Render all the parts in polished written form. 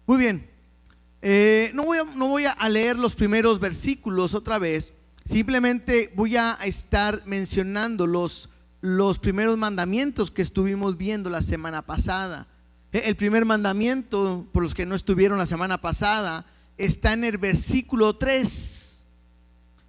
Muy bien. No voy a leer los primeros versículos otra vez. Simplemente voy a estar mencionando los primeros mandamientos que estuvimos viendo la semana pasada. El primer mandamiento, por los que no estuvieron la semana pasada, está en el versículo 3.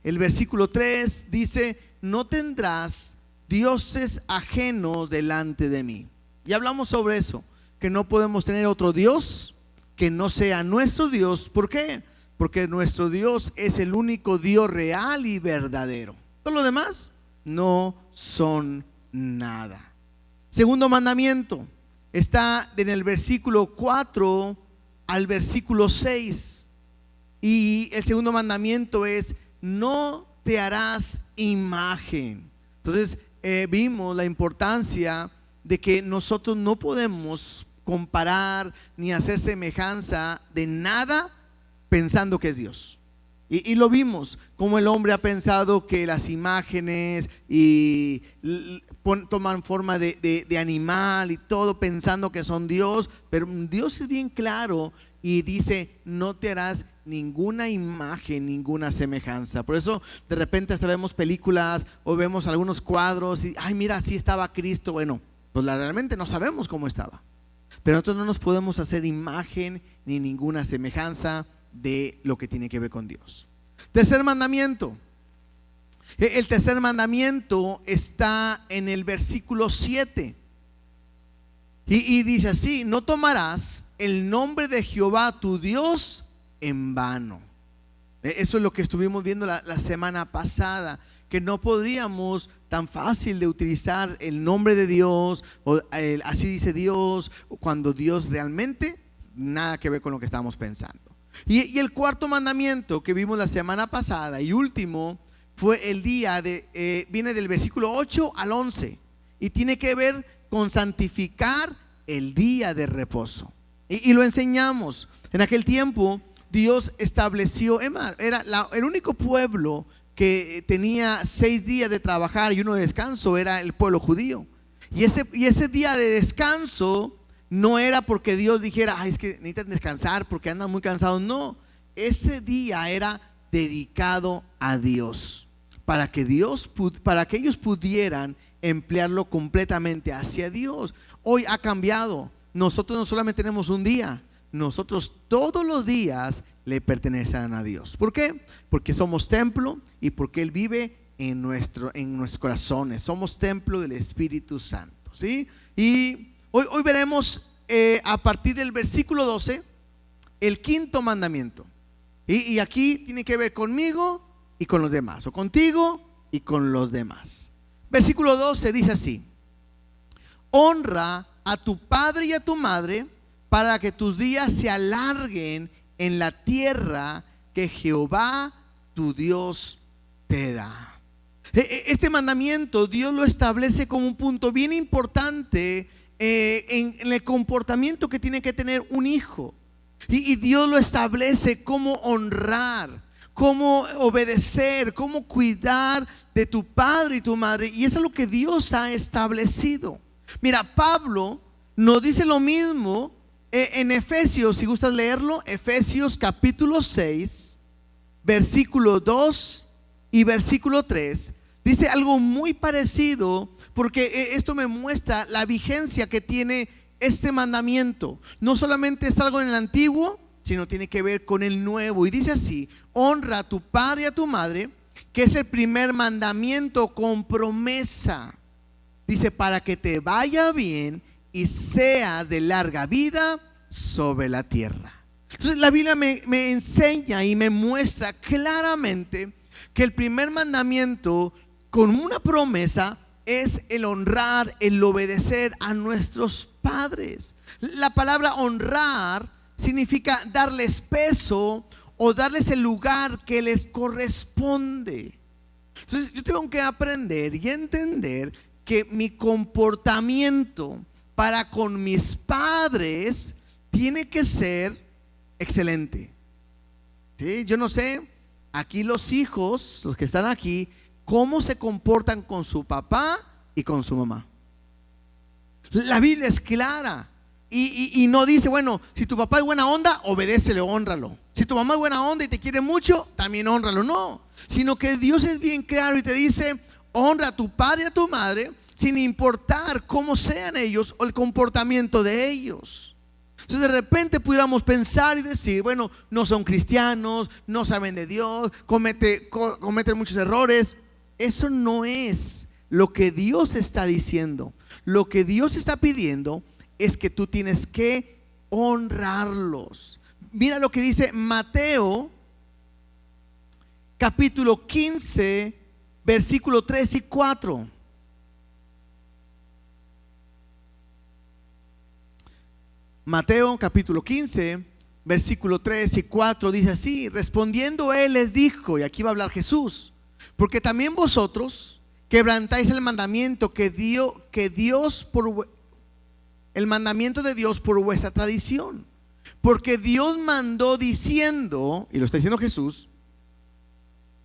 El versículo 3 dice: no tendrás dioses ajenos delante de mí. Y hablamos sobre eso, que no podemos tener otro Dios que no sea nuestro Dios. ¿Por qué? Porque nuestro Dios es el único Dios real y verdadero. Todo lo demás no son nada. Segundo mandamiento está en el versículo 4 al versículo 6. Y el segundo mandamiento es: no te harás imagen. Entonces vimos la importancia de que nosotros no podemos comparar ni hacer semejanza de nada pensando que es Dios. Y lo vimos, como el hombre ha pensado que las imágenes toman forma de animal y todo, pensando que son Dios. Pero Dios es bien claro y dice: no te harás ninguna imagen, ninguna semejanza. Por eso de repente hasta vemos películas o vemos algunos cuadros y ay, mira, así estaba Cristo. Bueno, pues realmente no sabemos cómo estaba, pero nosotros no nos podemos hacer imagen ni ninguna semejanza de lo que tiene que ver con Dios. Tercer mandamiento. El tercer mandamiento está en el versículo 7 y dice así: no tomarás el nombre de Jehová tu Dios en vano. Eso es lo que estuvimos viendo la semana pasada, que no podríamos tan fácil de utilizar el nombre de Dios o así dice Dios, cuando Dios realmente nada que ver con lo que estamos pensando. Y el cuarto mandamiento que vimos la semana pasada y último fue el día viene del versículo 8 al 11 y tiene que ver con santificar el día de reposo. Y lo enseñamos. En aquel tiempo Dios estableció, era el único pueblo que tenía 6 días de trabajar y 1 de descanso, era el pueblo judío. Y ese día de descanso no era porque Dios dijera: ay, es que necesitan descansar porque andan muy cansados. No, ese día era dedicado a Dios, para que ellos pudieran emplearlo completamente hacia Dios. Hoy ha cambiado. Nosotros no solamente tenemos un día, nosotros todos los días le pertenecen a Dios. ¿Por qué? Porque somos templo y porque Él vive en nuestros corazones. Somos templo del Espíritu Santo, ¿sí? Y hoy veremos a partir del versículo 12 el quinto mandamiento. Y aquí tiene que ver conmigo y con los demás, o contigo y con los demás. Versículo 12 dice así: honra a tu padre y a tu madre, para que tus días se alarguen en la tierra que Jehová tu Dios te da. Este mandamiento Dios lo establece como un punto bien importante en el comportamiento que tiene que tener un hijo. Y Dios lo establece: cómo honrar, cómo obedecer, cómo cuidar de tu padre y tu madre. Y eso es lo que Dios ha establecido. Mira, Pablo nos dice lo mismo en Efesios, si gustas leerlo, Efesios capítulo 6, versículo 2 y versículo 3. Dice algo muy parecido, porque esto me muestra la vigencia que tiene este mandamiento. No solamente es algo en el antiguo, sino tiene que ver con el nuevo. Y dice así: honra a tu padre y a tu madre, que es el primer mandamiento con promesa. Dice: para que te vaya bien y seas de larga vida sobre la tierra. Entonces la Biblia me enseña y me muestra claramente que el primer mandamiento con una promesa es el honrar, el obedecer a nuestros padres. La palabra honrar significa darles peso o darles el lugar que les corresponde. Entonces yo tengo que aprender y entender que mi comportamiento para con mis padres tiene que ser excelente. ¿Sí? Yo no sé, aquí los hijos, los que están aquí, cómo se comportan con su papá y con su mamá. La Biblia es clara Y no dice, bueno, si tu papá es buena onda, obedécele, hónralo. Si tu mamá es buena onda y te quiere mucho, también hónralo. No, sino que Dios es bien claro y te dice, honra a tu padre y a tu madre, sin importar cómo sean ellos o el comportamiento de ellos. Entonces de repente pudiéramos pensar y decir, bueno, no son cristianos, no saben de Dios, cometen muchos errores. Eso no es lo que Dios está diciendo. Lo que Dios está pidiendo es que tú tienes que honrarlos. Mira lo que dice Mateo capítulo 15, versículo 3 y 4. Mateo capítulo 15, versículo 3 y 4 dice así: respondiendo él les dijo, y aquí va a hablar Jesús, porque también vosotros quebrantáis el mandamiento el mandamiento de Dios por vuestra tradición. Porque Dios mandó diciendo, y lo está diciendo Jesús,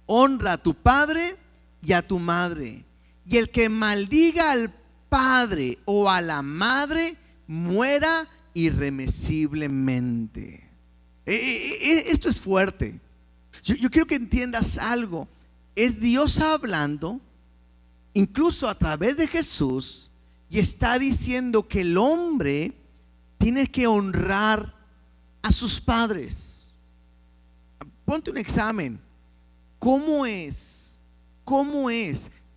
honra a tu padre y a tu madre, y el que maldiga al padre o a la madre muera irremisiblemente. Esto es fuerte. Yo quiero que entiendas algo. Es Dios hablando, incluso a través de Jesús, y está diciendo que el hombre tiene que honrar a sus padres. Ponte un examen. ¿Cómo es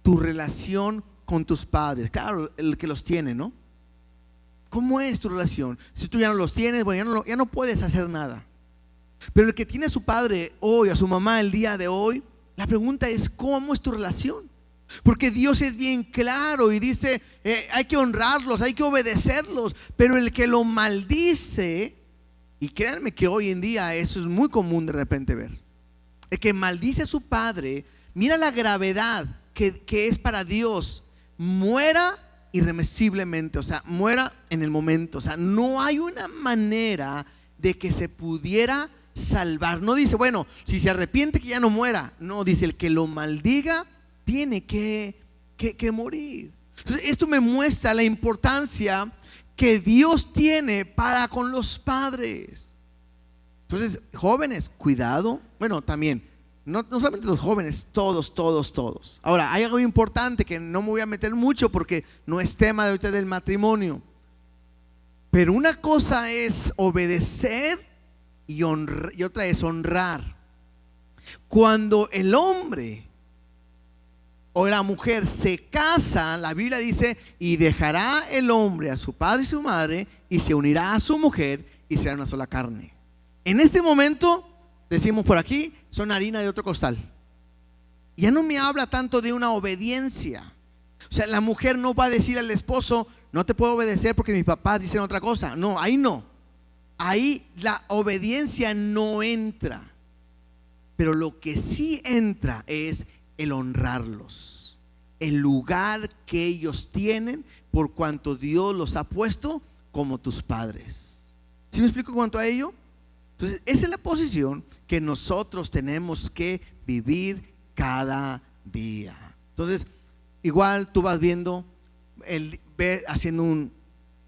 tu relación con tus padres? Claro, el que los tiene, ¿no? ¿Cómo es tu relación? Si tú ya no los tienes, bueno, ya no puedes hacer nada. Pero el que tiene a su padre hoy, a su mamá el día de hoy, la pregunta es, ¿cómo es tu relación? Porque Dios es bien claro y dice, hay que honrarlos, hay que obedecerlos. Pero el que lo maldice, y créanme que hoy en día eso es muy común de repente ver, el que maldice a su padre, mira la gravedad que es para Dios, muera irremisiblemente, o sea, muera en el momento. O sea, no hay una manera de que se pudiera salvar. No dice, bueno, si se arrepiente que ya no muera. No, dice, el que lo maldiga tiene que morir. Entonces esto me muestra la importancia que Dios tiene para con los padres. Entonces, jóvenes, cuidado. Bueno, también no solamente los jóvenes, todos. Ahora, hay algo importante que no me voy a meter mucho porque no es tema de ahorita del matrimonio. Pero una cosa es obedecer y otra es honrar. Cuando el hombre o la mujer se casan, la Biblia dice, y dejará el hombre a su padre y su madre y se unirá a su mujer y será una sola carne. En este momento, decimos por aquí, son harina de otro costal. Ya no me habla tanto de una obediencia. O sea, la mujer no va a decir al esposo, no te puedo obedecer porque mis papás dicen otra cosa. No, ahí no. Ahí la obediencia no entra. Pero lo que sí entra es el honrarlos, el lugar que ellos tienen por cuanto Dios los ha puesto como tus padres. ¿Sí me explico en cuanto a ello? Entonces, esa es la posición que nosotros tenemos que vivir cada día. Entonces, igual tú vas viendo,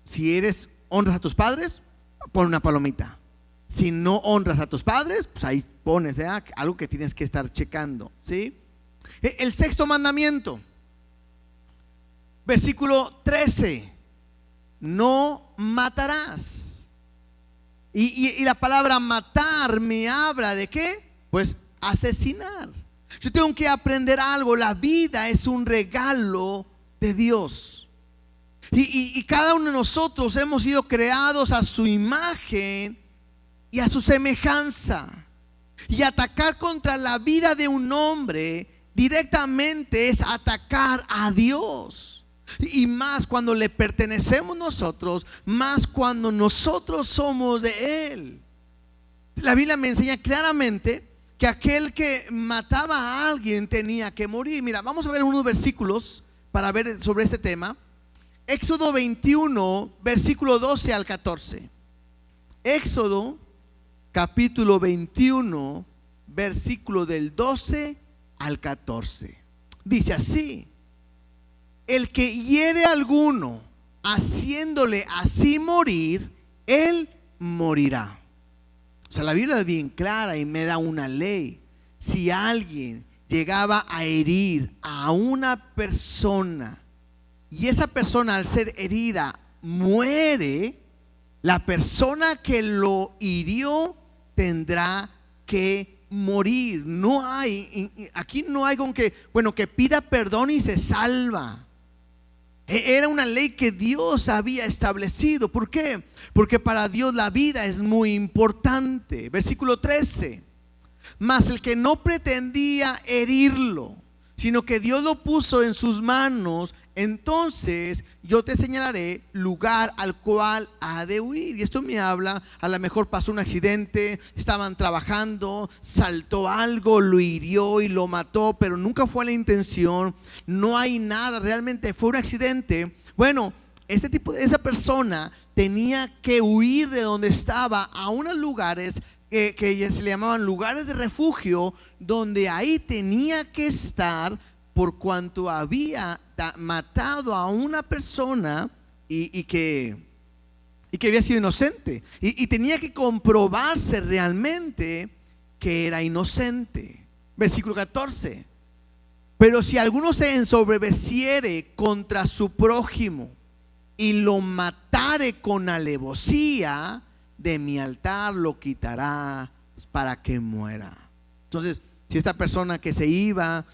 si honras a tus padres, pon una palomita. Si no honras a tus padres, pues ahí pones algo que tienes que estar checando, ¿sí? El sexto mandamiento, versículo 13, no matarás. Y la palabra matar me habla de ¿qué? Pues asesinar. Yo tengo que aprender algo. La vida es un regalo de Dios. Y cada uno de nosotros hemos sido creados a su imagen y a su semejanza. Y atacar contra la vida de un hombre directamente es atacar a Dios. Y más cuando le pertenecemos nosotros, más cuando nosotros somos de Él. La Biblia me enseña claramente que aquel que mataba a alguien tenía que morir. Mira, vamos a ver unos versículos para ver sobre este tema. Éxodo 21, versículo 12 al 14. Éxodo capítulo 21, versículo del 12 al 14. Dice así: el que hiere a alguno haciéndole así morir, él morirá. O sea, la Biblia es bien clara y me da una ley. Si alguien llegaba a herir a una persona y esa persona, al ser herida, muere, la persona que lo hirió tendrá que morir. No hay, aquí no hay con que, bueno, que pida perdón y se salva. Era una ley que Dios había establecido. ¿Por qué? Porque para Dios la vida es muy importante. Versículo 13. Mas el que no pretendía herirlo, sino que Dios lo puso en sus manos, entonces yo te señalaré lugar al cual ha de huir. Y esto me habla, a lo mejor pasó un accidente, estaban trabajando, saltó algo, lo hirió y lo mató, pero nunca fue la intención, no hay nada, realmente fue un accidente. Bueno, esa persona tenía que huir de donde estaba a unos lugares que se le llamaban lugares de refugio, donde ahí tenía que estar por cuanto había matado a una persona y que había sido inocente, y tenía que comprobarse realmente que era inocente. Versículo 14. Pero si alguno se ensoberbeciere contra su prójimo y lo matare con alevosía, de mi altar lo quitará para que muera. Entonces, si esta persona que se iba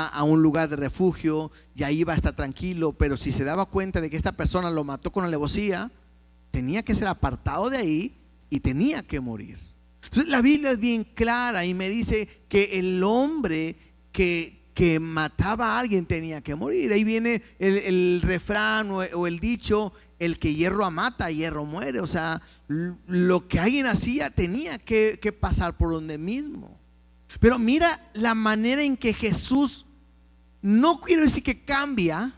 a un lugar de refugio, ya iba a estar tranquilo, pero si se daba cuenta de que esta persona lo mató con alevosía, tenía que ser apartado de ahí y tenía que morir. Entonces la Biblia es bien clara y me dice que el hombre que mataba a alguien tenía que morir. Ahí viene el refrán o el dicho: el que hierro mata, hierro muere. O sea, lo que alguien hacía tenía que pasar por donde mismo. Pero mira la manera en que Jesús, no quiero decir que cambia,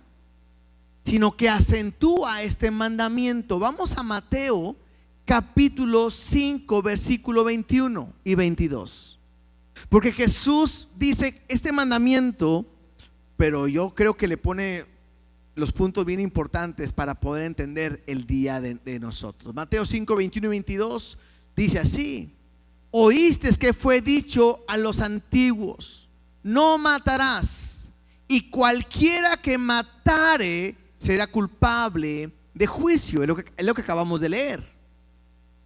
sino que acentúa este mandamiento. Vamos a Mateo capítulo 5 versículo 21 y 22. Porque Jesús dice este mandamiento, pero yo creo que le pone los puntos bien importantes para poder entender el día de nosotros. Mateo 5, 21 y 22 dice así: oíste que fue dicho a los antiguos, no matarás, y cualquiera que matare será culpable de juicio. Es lo que acabamos de leer.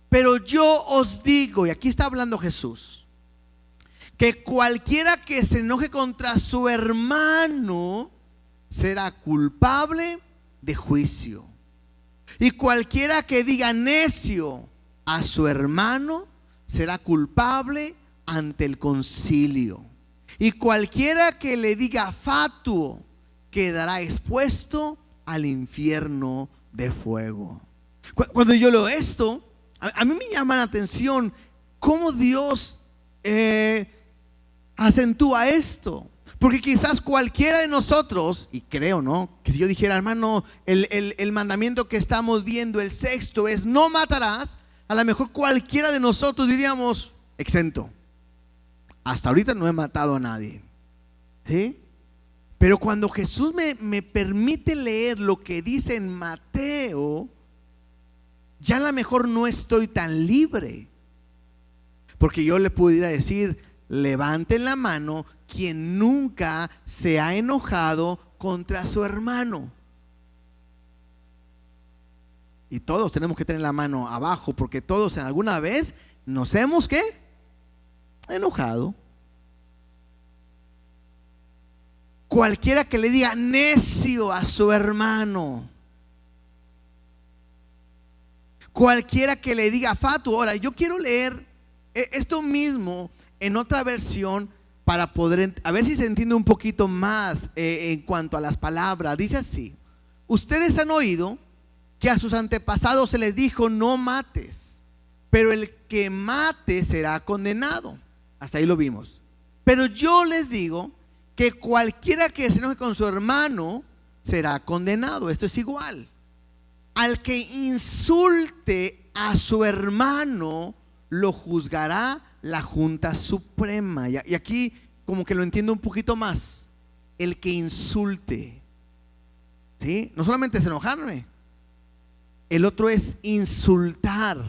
Pero yo os digo, y aquí está hablando Jesús, que cualquiera que se enoje contra su hermano será culpable de juicio. Y cualquiera que diga necio a su hermano será culpable ante el concilio. Y cualquiera que le diga fatuo quedará expuesto al infierno de fuego. Cuando yo leo esto, a mí me llama la atención cómo Dios acentúa esto. Porque quizás cualquiera de nosotros, y creo, ¿no?, que si yo dijera, hermano, el mandamiento que estamos viendo, el sexto, es no matarás, a lo mejor cualquiera de nosotros diríamos, exento. Hasta ahorita no he matado a nadie, ¿sí? Pero cuando Jesús me permite leer lo que dice en Mateo, ya a lo mejor no estoy tan libre. Porque yo le pudiera decir: levanten la mano quien nunca se ha enojado contra su hermano. Y todos tenemos que tener la mano abajo, porque todos en alguna vez nos hemos ¿qué? Enojado. Cualquiera que le diga necio a su hermano, cualquiera que le diga fatuo. Ahora, yo quiero leer esto mismo en otra versión para poder, a ver si se entiende un poquito más en cuanto a las palabras. Dice así: ustedes han oído que a sus antepasados se les dijo no mates, pero el que mate será condenado. Hasta ahí lo vimos. Pero yo les digo que cualquiera que se enoje con su hermano será condenado. Esto es igual. Al que insulte a su hermano lo juzgará la Junta Suprema. Y aquí como que lo entiendo un poquito más. El que insulte, ¿sí? No solamente es enojarme, El otro es insultar.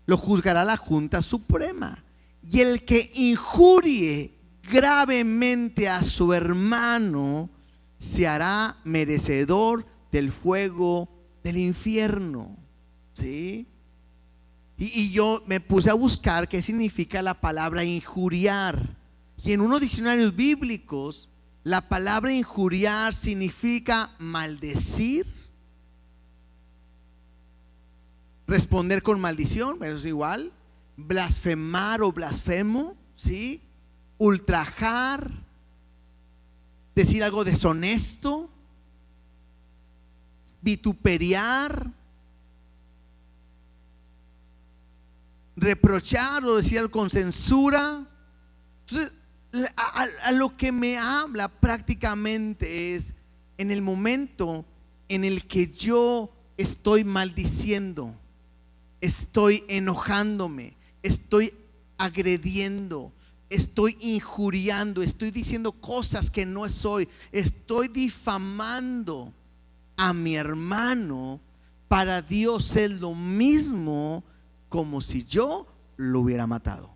Lo juzgará la Junta Suprema. Y el que injurie gravemente a su hermano se hará merecedor del fuego del infierno. ¿Sí? Y yo me puse a buscar qué significa la palabra injuriar. Y en unos diccionarios bíblicos, la palabra injuriar significa maldecir, responder con maldición, eso es igual, blasfemar o blasfemo, ¿sí? Ultrajar, decir algo deshonesto, vituperiar, reprochar o decir algo con censura. Entonces, a lo que me habla prácticamente es en el momento en el que yo estoy maldiciendo, estoy enojándome, estoy agrediendo, estoy injuriando, estoy diciendo cosas que no soy, estoy difamando a mi hermano. Para Dios es lo mismo como si yo lo hubiera matado.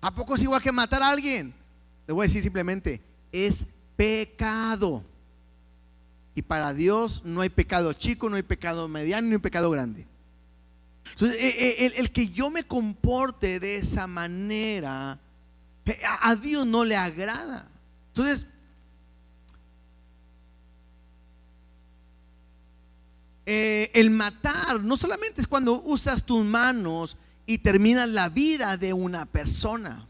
¿A poco es igual que matar a alguien? Le voy a decir simplemente, es pecado. Y para Dios no hay pecado chico, no hay pecado mediano, no hay pecado grande. Entonces, el que yo me comporte de esa manera, a Dios no le agrada. Entonces, el matar no solamente es cuando usas tus manos y terminas la vida de una persona,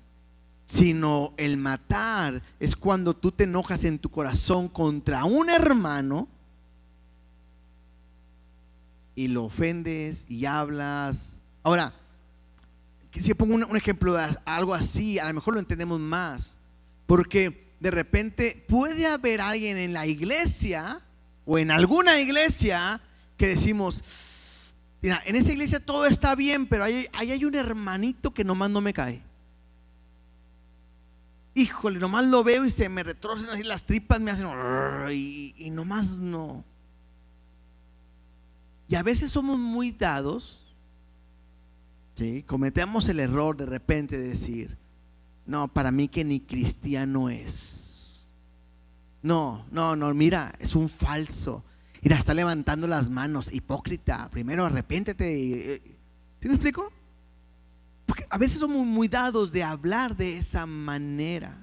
sino el matar es cuando tú te enojas en tu corazón contra un hermano y lo ofendes y hablas. Ahora, que si pongo un ejemplo de algo así, a lo mejor lo entendemos más, porque de repente puede haber alguien en la iglesia o en alguna iglesia que decimos, mira, en esa iglesia todo está bien, pero ahí hay un hermanito que nomás no me cae. Híjole, nomás lo veo y se me retorcen así las tripas, me hacen y nomás no. Y a veces somos muy dados, ¿sí? Cometemos el error de repente de decir, no, para mí que ni cristiano es. No, mira, es un falso. Mira, está levantando las manos, hipócrita. Primero arrepiéntete. ¿Sí me explico? Porque a veces somos muy dados de hablar de esa manera,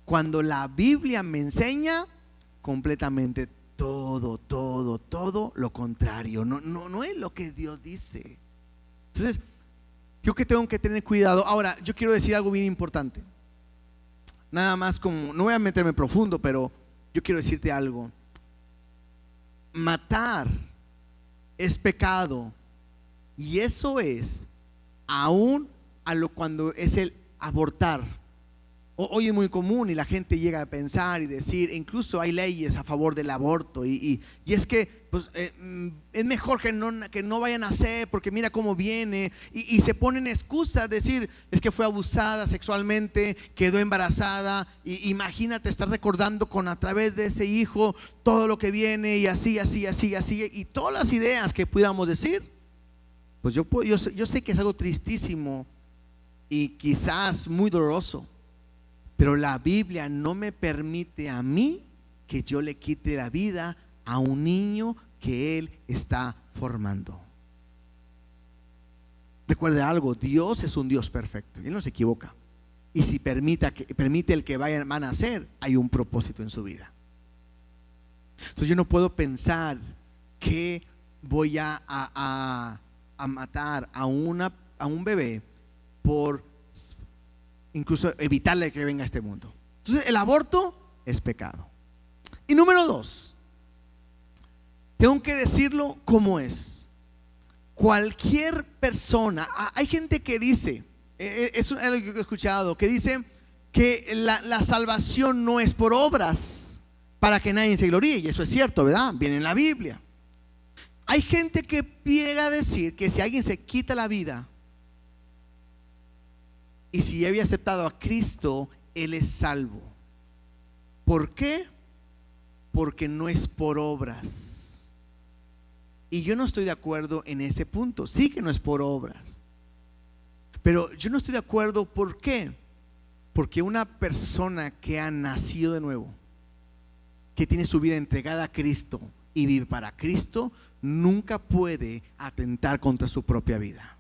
cuando la Biblia me enseña completamente todo lo contrario. No es lo que Dios dice. Entonces, yo que tengo que tener cuidado. Ahora, yo quiero decir algo bien importante. Nada más como, no voy a meterme profundo, pero yo quiero decirte algo. Matar es pecado, y eso es aún cuando es el abortar. Hoy es muy común y la gente llega a pensar y decir, incluso hay leyes a favor del aborto y es que pues, es mejor que no vayan a hacer porque mira cómo viene y se ponen excusas, decir, es que fue abusada sexualmente, quedó embarazada, y imagínate estar recordando a través de ese hijo todo lo que viene y así y todas las ideas que pudiéramos decir. Pues yo sé que es algo tristísimo y quizás muy doloroso, pero la Biblia no me permite a mí que yo le quite la vida a un niño que Él está formando. Recuerde algo, Dios es un Dios perfecto, Él no se equivoca. Y si permite el que van a nacer, hay un propósito en su vida. Entonces yo no puedo pensar que voy a matar a un bebé por incluso evitarle que venga a este mundo. Entonces el aborto es pecado. Y número 2, tengo que decirlo como es. Cualquier persona, hay gente que dice, es algo que he escuchado, que dice que la salvación no es por obras para que nadie se gloríe, y eso es cierto, ¿verdad? Viene en la Biblia. Hay gente que llega a decir que si alguien se quita la vida y si ya había aceptado a Cristo, él es salvo. ¿Por qué? porque no es por obras. Y yo no estoy de acuerdo en ese punto. Sí que no es por obras, pero yo no estoy de acuerdo. ¿Por qué? Porque una persona que ha nacido de nuevo, que tiene su vida entregada a Cristo y vive para Cristo, nunca puede atentar contra su propia vida.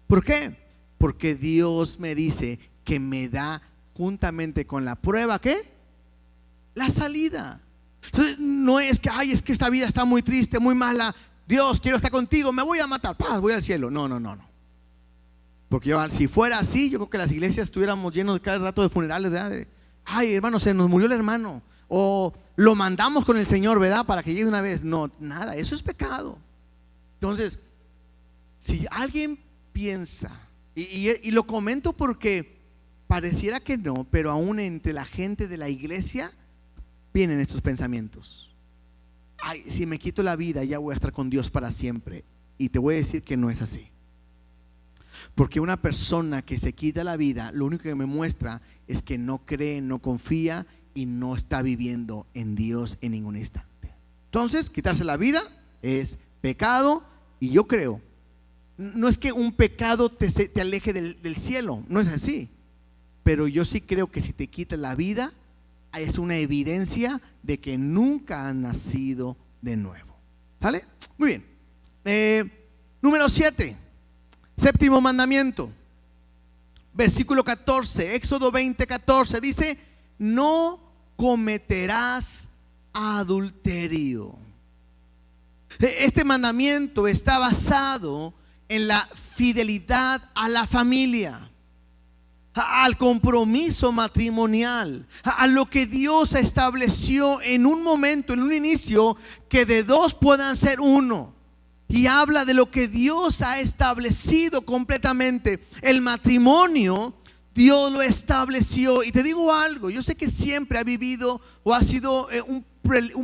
¿Por qué? Porque Dios me dice que me da juntamente con la prueba, ¿qué? La salida. Entonces no es que, es que esta vida está muy triste, muy mala, Dios, quiero estar contigo, me voy a matar, voy al cielo. No. Porque si fuera así, yo creo que las iglesias estuviéramos llenos cada rato de funerales, ¿verdad? Ay, hermano, se nos murió el hermano, o lo mandamos con el Señor, ¿verdad? Para que llegue una vez. No, nada, eso es pecado. Entonces, si alguien piensa, y lo comento porque pareciera que no, pero aún entre la gente de la iglesia vienen estos pensamientos. Ay, si me quito la vida, ya voy a estar con Dios para siempre. Y te voy a decir que no es así. Porque una persona que se quita la vida, lo único que me muestra es que no cree, no confía y no está viviendo en Dios en ningún instante. Entonces, quitarse la vida es pecado. Y yo creo, no es que un pecado te aleje del cielo, no es así. Pero yo sí creo que si te quitas la vida, es una evidencia de que nunca has nacido de nuevo. ¿Sale? Muy bien. Número 7. Séptimo mandamiento, versículo 14, Éxodo 20:14, dice: no cometerás adulterio. Este mandamiento está basado en la fidelidad a la familia, al compromiso matrimonial, a lo que Dios estableció en un momento, en un inicio, que de dos puedan ser uno. Y habla de lo que Dios ha establecido completamente. El matrimonio, Dios lo estableció. Y te digo algo, yo sé que siempre ha vivido o ha sido un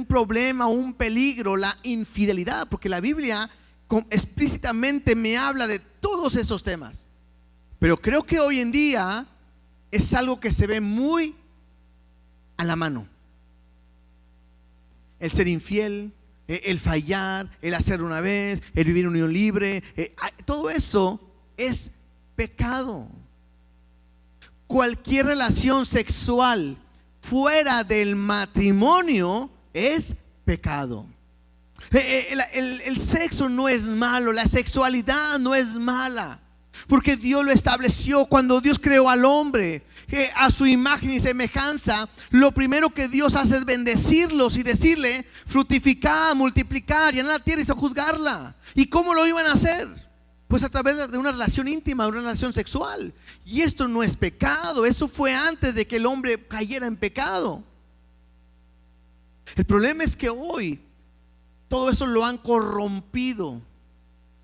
problema o un peligro la infidelidad, porque la Biblia explícitamente me habla de todos esos temas. Pero creo que hoy en día es algo que se ve muy a la mano. El ser infiel, el fallar, el hacer una vez, el vivir en unión libre, todo eso es pecado. Cualquier relación sexual fuera del matrimonio es pecado. El sexo no es malo, la sexualidad no es mala, porque Dios lo estableció. Cuando Dios creó al hombre a su imagen y semejanza, lo primero que Dios hace es bendecirlos y decirle: fructificad, multiplicad, llenar la tierra y sojuzgarla. ¿Y cómo lo iban a hacer? Pues a través de una relación íntima, una relación sexual. Y esto no es pecado, eso fue antes de que el hombre cayera en pecado. El problema es que hoy todo eso lo han corrompido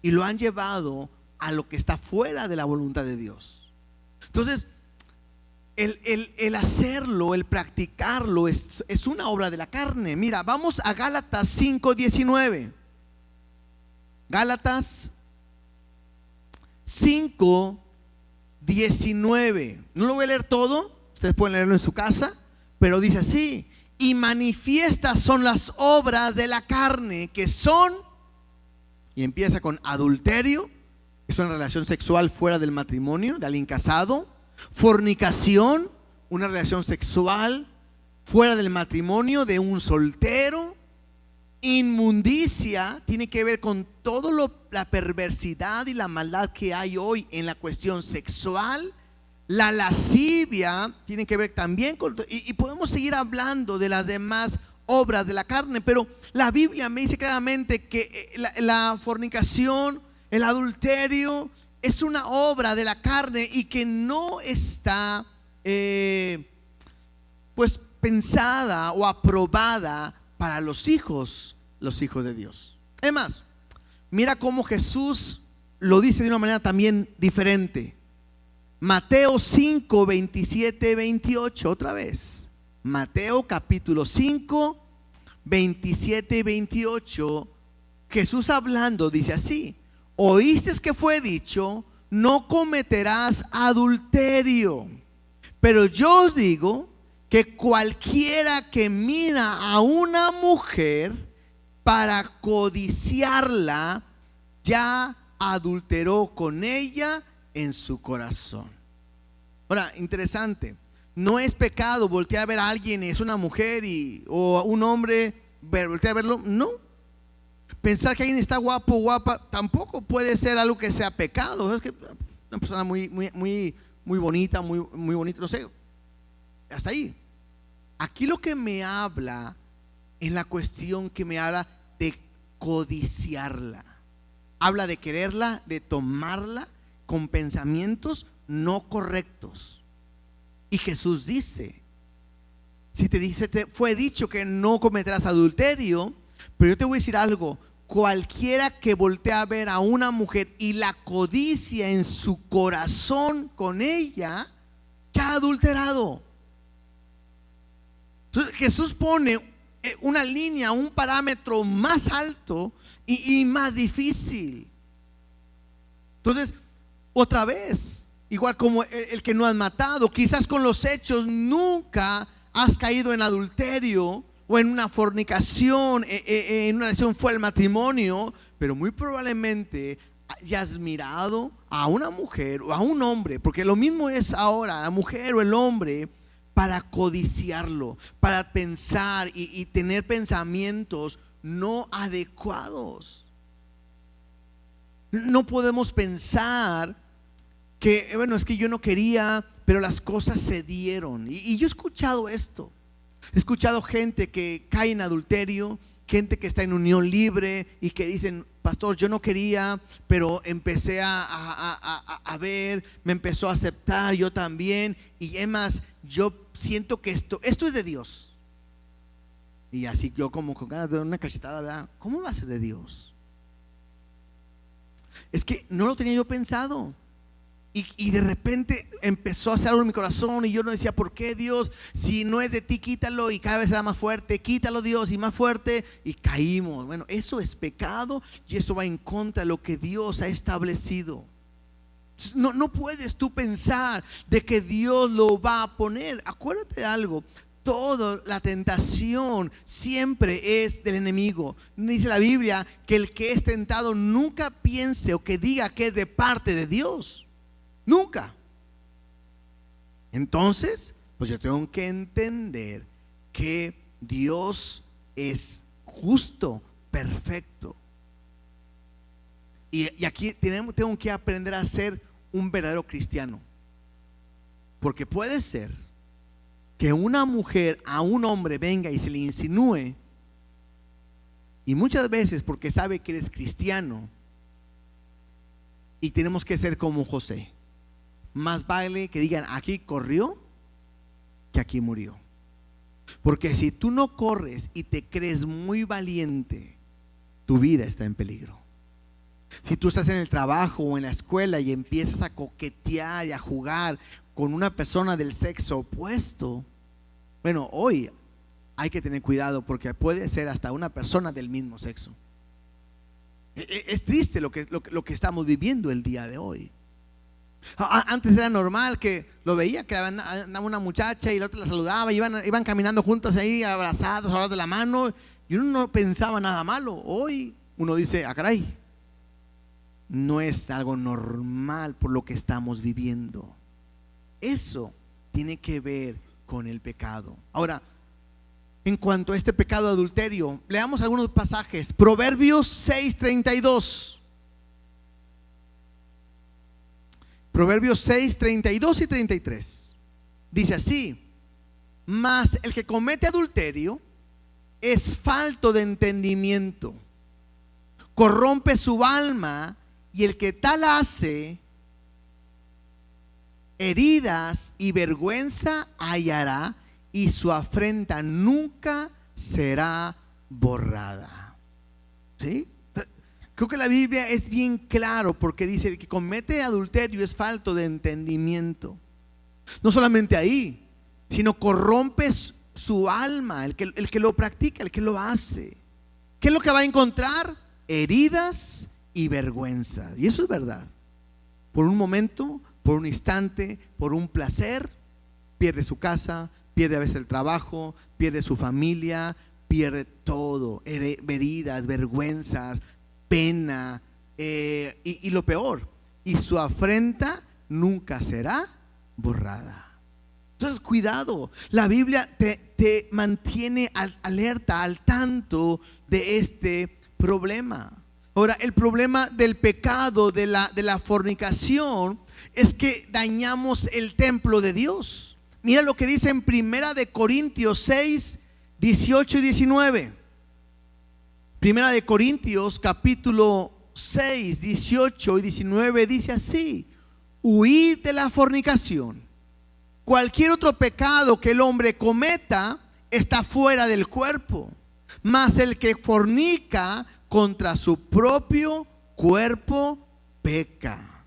y lo han llevado a lo que está fuera de la voluntad de Dios. Entonces, el hacerlo, el practicarlo es una obra de la carne. Mira, vamos a Gálatas 5:19. Gálatas 5:19. No lo voy a leer todo, ustedes pueden leerlo en su casa, pero dice así: y manifiestas son las obras de la carne, que son, y empieza con adulterio, es una relación sexual fuera del matrimonio, de alguien casado. Fornicación, una relación sexual fuera del matrimonio de un soltero. Inmundicia tiene que ver con todo la perversidad y la maldad que hay hoy en la cuestión sexual. La lascivia tiene que ver también con, y podemos seguir hablando de las demás obras de la carne, pero la Biblia me dice claramente que la fornicación, el adulterio, es una obra de la carne y que no está pues pensada o aprobada para los hijos de Dios. Es más, mira cómo Jesús lo dice de una manera también diferente. Mateo 5, 27, 28, otra vez. Mateo capítulo 5, 27 y 28. Jesús hablando dice así: oíste que fue dicho, no cometerás adulterio. Pero yo os digo que cualquiera que mira a una mujer para codiciarla, ya adulteró con ella en su corazón. Ahora, interesante, no es pecado voltear a ver a alguien, es una mujer o un hombre, voltear a verlo, no. Pensar que alguien está guapo, guapa, tampoco puede ser algo que sea pecado. Es que una persona muy bonita, muy bonita, no sé, hasta ahí. Aquí lo que me habla, en la cuestión que me habla de codiciarla, habla de quererla, de tomarla con pensamientos no correctos. Y Jesús dice, si te fue dicho que no cometerás adulterio, pero yo te voy a decir algo, cualquiera que voltea a ver a una mujer y la codicia en su corazón con ella, ya ha adulterado. Entonces, Jesús pone una línea, un parámetro más alto y más difícil. Entonces, otra vez, igual como el que no has matado, quizás con los hechos nunca has caído en adulterio o en una fornicación, en una relación fuera del matrimonio, pero muy probablemente ya has mirado a una mujer o a un hombre, porque lo mismo es ahora, la mujer o el hombre, para codiciarlo, para pensar y tener pensamientos no adecuados. No podemos pensar que, bueno, es que yo no quería, pero las cosas se dieron. Y yo he escuchado esto. He escuchado gente que cae en adulterio, gente que está en unión libre y que dicen, pastor, yo no quería, pero empecé a ver, me empezó a aceptar, yo también. Y es más, yo siento que esto es de Dios. Y así yo como con ganas de dar una cachetada, ¿verdad? ¿Cómo va a ser de Dios? Es que no lo tenía yo pensado. Y de repente empezó a hacer algo en mi corazón y yo no decía, ¿por qué, Dios? Si no es de ti, quítalo. Y cada vez era más fuerte, quítalo, Dios, y más fuerte. Y caímos. Bueno, eso es pecado y eso va en contra de lo que Dios ha establecido. No puedes tú pensar de que Dios lo va a poner. Acuérdate de algo. Toda la tentación siempre es del enemigo. Dice la Biblia que el que es tentado nunca piense o que diga que es de parte de Dios. Nunca. Entonces, pues yo tengo que entender que Dios es justo, perfecto. Y aquí tengo que aprender a ser un verdadero cristiano. Porque puede ser que una mujer a un hombre venga y se le insinúe, y muchas veces porque sabe que eres cristiano, y tenemos que ser como José. Más vale que digan, aquí corrió que aquí murió. Porque si tú no corres y te crees muy valiente, tu vida está en peligro. Si tú estás en el trabajo o en la escuela y empiezas a coquetear y a jugar con una persona del sexo opuesto, bueno, hoy hay que tener cuidado porque puede ser hasta una persona del mismo sexo. Es triste lo que estamos viviendo el día de hoy. Antes era normal que lo veía que andaba una muchacha y la otra la saludaba, iban caminando juntas ahí, abrazados, abrazados de la mano, y uno no pensaba nada malo. Hoy uno dice, caray, no es algo normal por lo que estamos viviendo. Eso tiene que ver con el pecado. Ahora, en cuanto a este pecado de adulterio, leamos algunos pasajes. Proverbios 6:32. Proverbios 6, 32 y 33. Dice así: mas el que comete adulterio es falto de entendimiento, corrompe su alma, y el que tal hace, heridas y vergüenza hallará, y su afrenta nunca será borrada. ¿Sí? Creo que la Biblia es bien claro porque dice: el que comete adulterio es falto de entendimiento. No solamente ahí, sino corrompe su alma, el que lo practica, el que lo hace. ¿Qué es lo que va a encontrar? Heridas y vergüenza. Y eso es verdad. Por un momento, por un instante, por un placer, pierde su casa, pierde a veces el trabajo, pierde su familia, pierde todo, heridas, vergüenzas, pena, y lo peor, y su afrenta nunca será borrada. Entonces, cuidado, la Biblia te mantiene alerta, al tanto de este problema. Ahora, el problema del pecado, de la fornicación, es que dañamos el templo de Dios. Mira lo que dice en 1 Corintios 6, 18 y 19. 1 Corintios capítulo 6, 18 y 19 dice así: huid de la fornicación. Cualquier otro pecado que el hombre cometa está fuera del cuerpo, mas el que fornica contra su propio cuerpo peca.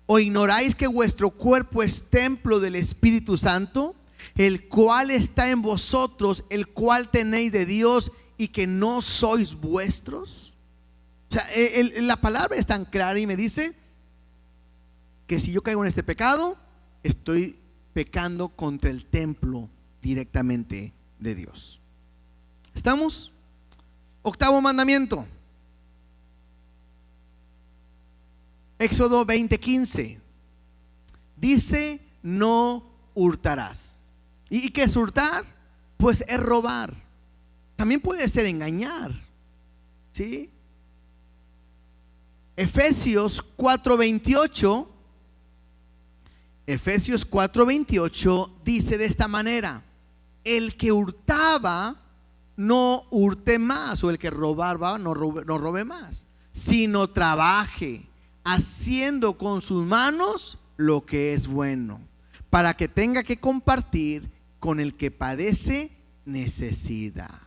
¿O ignoráis que vuestro cuerpo es templo del Espíritu Santo, el cual está en vosotros, el cual tenéis de Dios, y que no sois vuestros? O sea, la palabra es tan clara y me dice que si yo caigo en este pecado, estoy pecando contra el templo directamente de Dios. ¿Estamos? Octavo mandamiento. Éxodo 20:15. Dice: no hurtarás. ¿Y qué es hurtar? Pues es robar. También puede ser engañar, ¿sí? Efesios 4:28. Efesios 4:28 dice de esta manera: el que hurtaba, no hurte más, o el que robaba, no robe más, sino trabaje, haciendo con sus manos lo que es bueno, para que tenga que compartir con el que padece necesidad.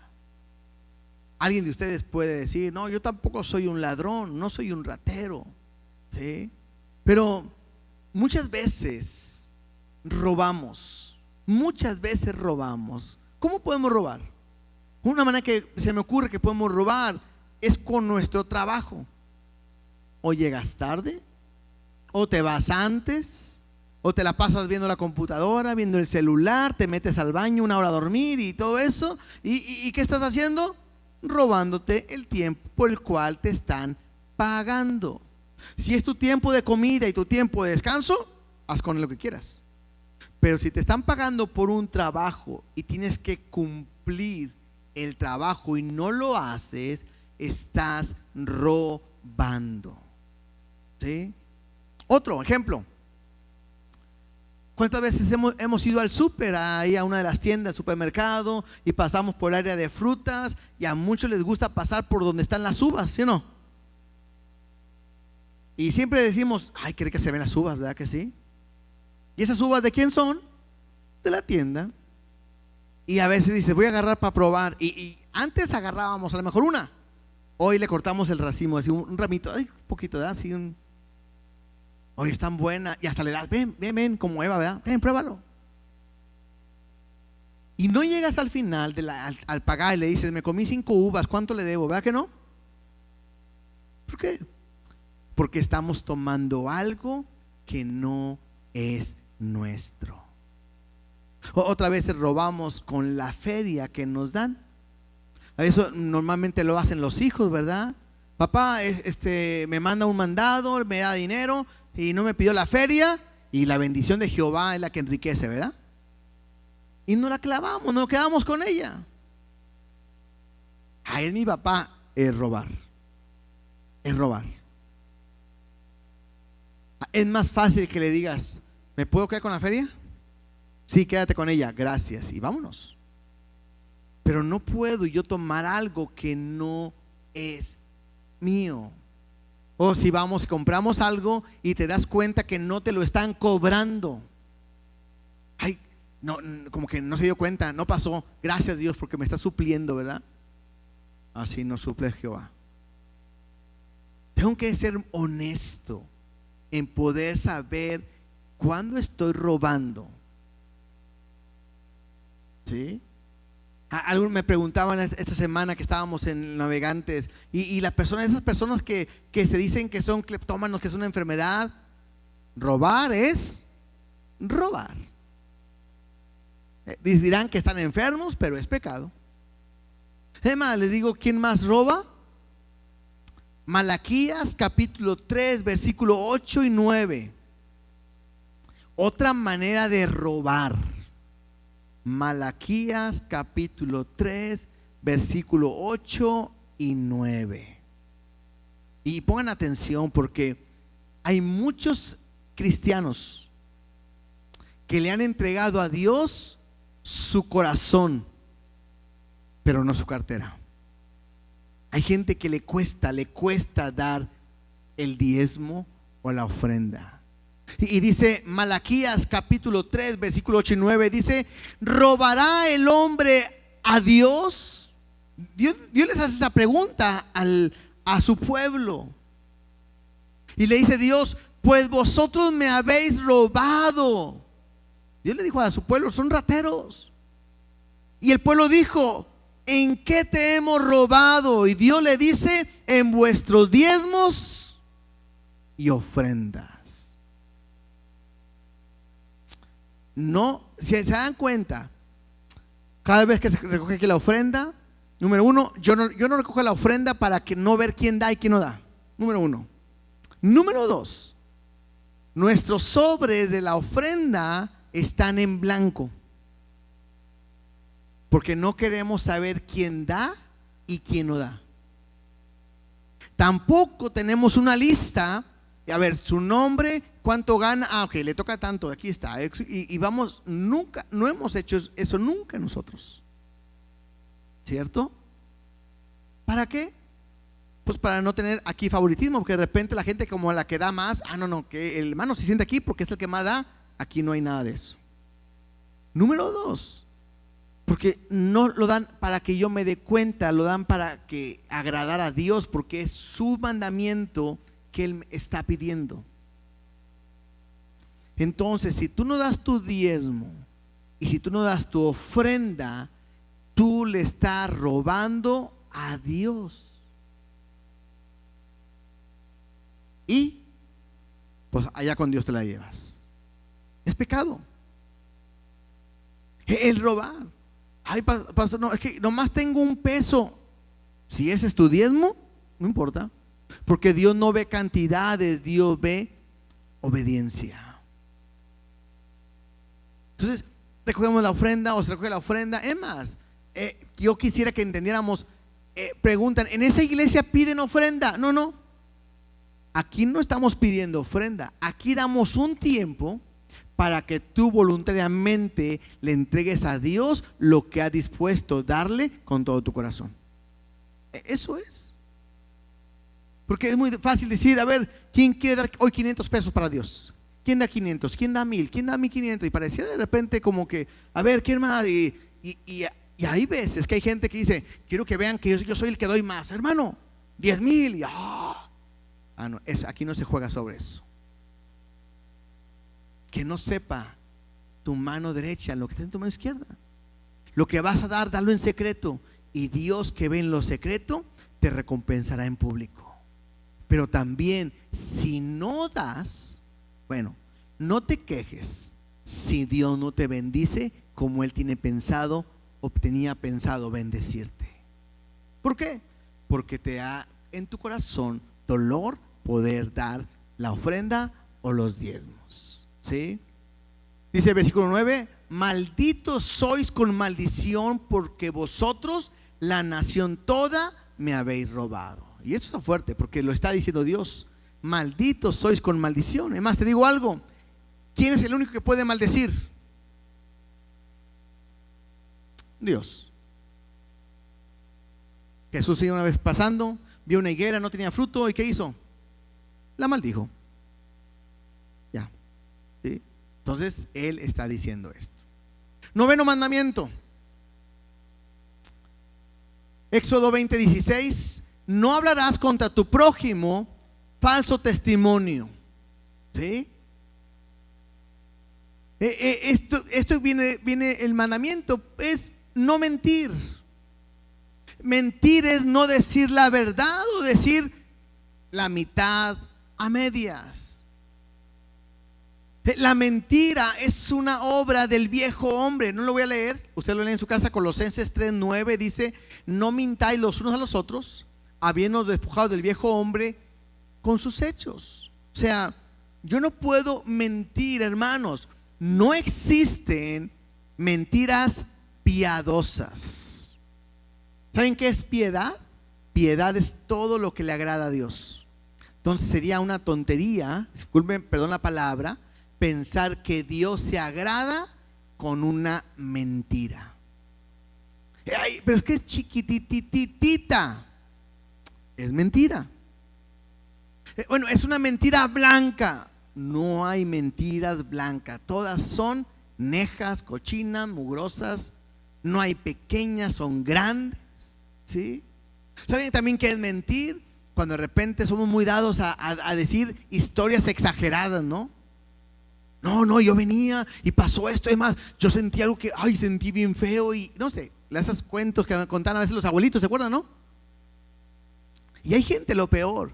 Alguien de ustedes puede decir: no, yo tampoco soy un ladrón, no soy un ratero, ¿sí? Pero muchas veces robamos. ¿Cómo podemos robar? Una manera que se me ocurre que podemos robar es con nuestro trabajo. O llegas tarde, o te vas antes, o te la pasas viendo la computadora, viendo el celular, te metes al baño 1 hora a dormir y todo eso. ¿Y qué estás haciendo? Robándote el tiempo por el cual te están pagando. Si es tu tiempo de comida y tu tiempo de descanso, haz con él lo que quieras. Pero si te están pagando por un trabajo y tienes que cumplir el trabajo y no lo haces, estás robando, ¿sí? Otro ejemplo: ¿cuántas veces hemos ido al súper, ahí a una de las tiendas, supermercado, y pasamos por el área de frutas, y a muchos les gusta pasar por donde están las uvas, ¿sí o no? Y siempre decimos: ay, qué ricas se ven las uvas, ¿verdad que sí? ¿Y esas uvas de quién son? De la tienda. Y a veces dices: voy a agarrar para probar. Y antes agarrábamos a lo mejor una. Hoy le cortamos el racimo, así un ramito, ay, un poquito, ¿verdad? Así oye, están buenas. Y hasta le das: ven, como Eva, ¿verdad? Ven, pruébalo. Y no llegas al final al pagar y le dices: me comí 5 uvas, ¿cuánto le debo? ¿Verdad que no? ¿Por qué? Porque estamos tomando algo que no es nuestro. Otra vez robamos con la feria que nos dan. Eso normalmente lo hacen los hijos, ¿verdad? Papá me manda un mandado, me da dinero y no me pidió la feria, y la bendición de Jehová es la que enriquece, ¿verdad? Y no la clavamos, nos quedamos con ella. Es mi papá. Es robar. Es más fácil que le digas: ¿me puedo quedar con la feria? Sí, quédate con ella, gracias, y vámonos. Pero no puedo yo tomar algo que no es mío. O si vamos, compramos algo y te das cuenta que no te lo están cobrando. Ay, no, como que no se dio cuenta, no pasó. Gracias, Dios, porque me está supliendo, ¿verdad? Así nos suple Jehová. Tengo que ser honesto en poder saber cuándo estoy robando, ¿sí? Algunos me preguntaban esta semana que estábamos en Navegantes, y esas personas que se dicen que son cleptómanos, que es una enfermedad. Robar es robar. Dirán que están enfermos, pero es pecado. Además, les digo, ¿quién más roba? Malaquías capítulo 3, versículo 8 y 9. Otra manera de robar. Malaquías capítulo 3, versículo 8 y 9. Y pongan atención porque hay muchos cristianos que le han entregado a Dios su corazón, pero no su cartera. Hay gente que le cuesta dar el diezmo o la ofrenda. Y dice Malaquías capítulo 3, versículo 8 y 9, dice: ¿robará el hombre a Dios? Dios les hace esa pregunta a su pueblo. Y le dice Dios: pues vosotros me habéis robado. Dios le dijo a su pueblo: son rateros. Y el pueblo dijo: ¿en qué te hemos robado? Y Dios le dice: en vuestros diezmos y ofrendas. No, si se dan cuenta, cada vez que se recoge aquí la ofrenda, número uno, yo no recojo la ofrenda para que no ver quién da y quién no da. Número uno. Número dos, nuestros sobres de la ofrenda están en blanco, porque no queremos saber quién da y quién no da. Tampoco tenemos una lista, a ver, su nombre, cuánto gana, ok, le toca tanto, aquí está. Y vamos, nunca, no hemos hecho eso nunca nosotros, ¿cierto? ¿Para qué? Pues para no tener aquí favoritismo, porque de repente la gente como la que da más, no, que el hermano se siente aquí porque es el que más da. Aquí no hay nada de eso. Número dos, porque no lo dan para que yo me dé cuenta, lo dan para que agradar a Dios, porque es su mandamiento que Él está pidiendo. Entonces, si tú no das tu diezmo y si tú no das tu ofrenda, tú le estás robando a Dios. Y pues allá con Dios te la llevas. Es pecado el robar. Ay, pastor, no, es que nomás tengo un peso. Si ese es tu diezmo, no importa, porque Dios no ve cantidades, Dios ve obediencia. Entonces, recogemos la ofrenda o se recoge la ofrenda. Es más, yo quisiera que entendiéramos, preguntan, ¿en esa iglesia piden ofrenda? No. Aquí no estamos pidiendo ofrenda. Aquí damos un tiempo para que tú voluntariamente le entregues a Dios lo que has dispuesto darle con todo tu corazón. Eso es. Porque es muy fácil decir, a ver, ¿quién quiere dar hoy 500 pesos para Dios? ¿Quién da 500? ¿Quién da 1000? ¿Quién da 1500? Y pareciera de repente como que, a ver, ¿quién más? Y hay veces que hay gente que dice, quiero que vean que yo soy el que doy más. Hermano, 10,000. Y no, aquí no se juega sobre eso. Que no sepa tu mano derecha lo que está en tu mano izquierda. Lo que vas a dar, dalo en secreto. Y Dios, que ve en lo secreto, te recompensará en público. Pero también, si no das, bueno, no te quejes si Dios no te bendice como Él tenía pensado bendecirte. ¿Por qué? Porque te da en tu corazón dolor poder dar la ofrenda o los diezmos. ¿Sí? Dice el versículo 9: malditos sois con maldición, porque vosotros, la nación toda, me habéis robado. Y eso está fuerte, porque lo está diciendo Dios. Malditos sois con maldición. Además, te digo algo: ¿quién es el único que puede maldecir? Dios. Jesús iba una vez pasando, vio una higuera, no tenía fruto, ¿y qué hizo? La maldijo. Ya. ¿Sí? Entonces Él está diciendo esto. Noveno mandamiento, Éxodo 20:16: no hablarás contra tu prójimo falso testimonio. ¿Sí? Esto viene el mandamiento, es no mentir. Mentir es no decir la verdad o decir la mitad a medias. La mentira es una obra del viejo hombre. No lo voy a leer, usted lo lee en su casa. Colosenses 3:9 dice: no mintáis los unos a los otros, habiendo despojado del viejo hombre con sus hechos. O sea, yo no puedo mentir, hermanos. No existen mentiras piadosas. ¿Saben qué es piedad? Piedad es todo lo que le agrada a Dios. Entonces sería una tontería, disculpen, perdón la palabra, pensar que Dios se agrada con una mentira. Ay, pero es que es chiquitititita. Es mentira. Bueno, es una mentira blanca. No hay mentiras blancas. Todas son nejas, cochinas, mugrosas. No hay pequeñas, son grandes. ¿Sí? ¿Saben también qué es mentir? Cuando de repente somos muy dados a decir historias exageradas, ¿no? No, yo venía y pasó esto. Es más, yo sentí algo que, sentí bien feo. Y no sé, esos cuentos que me contaban a veces los abuelitos, ¿se acuerdan, no? Y hay gente, lo peor,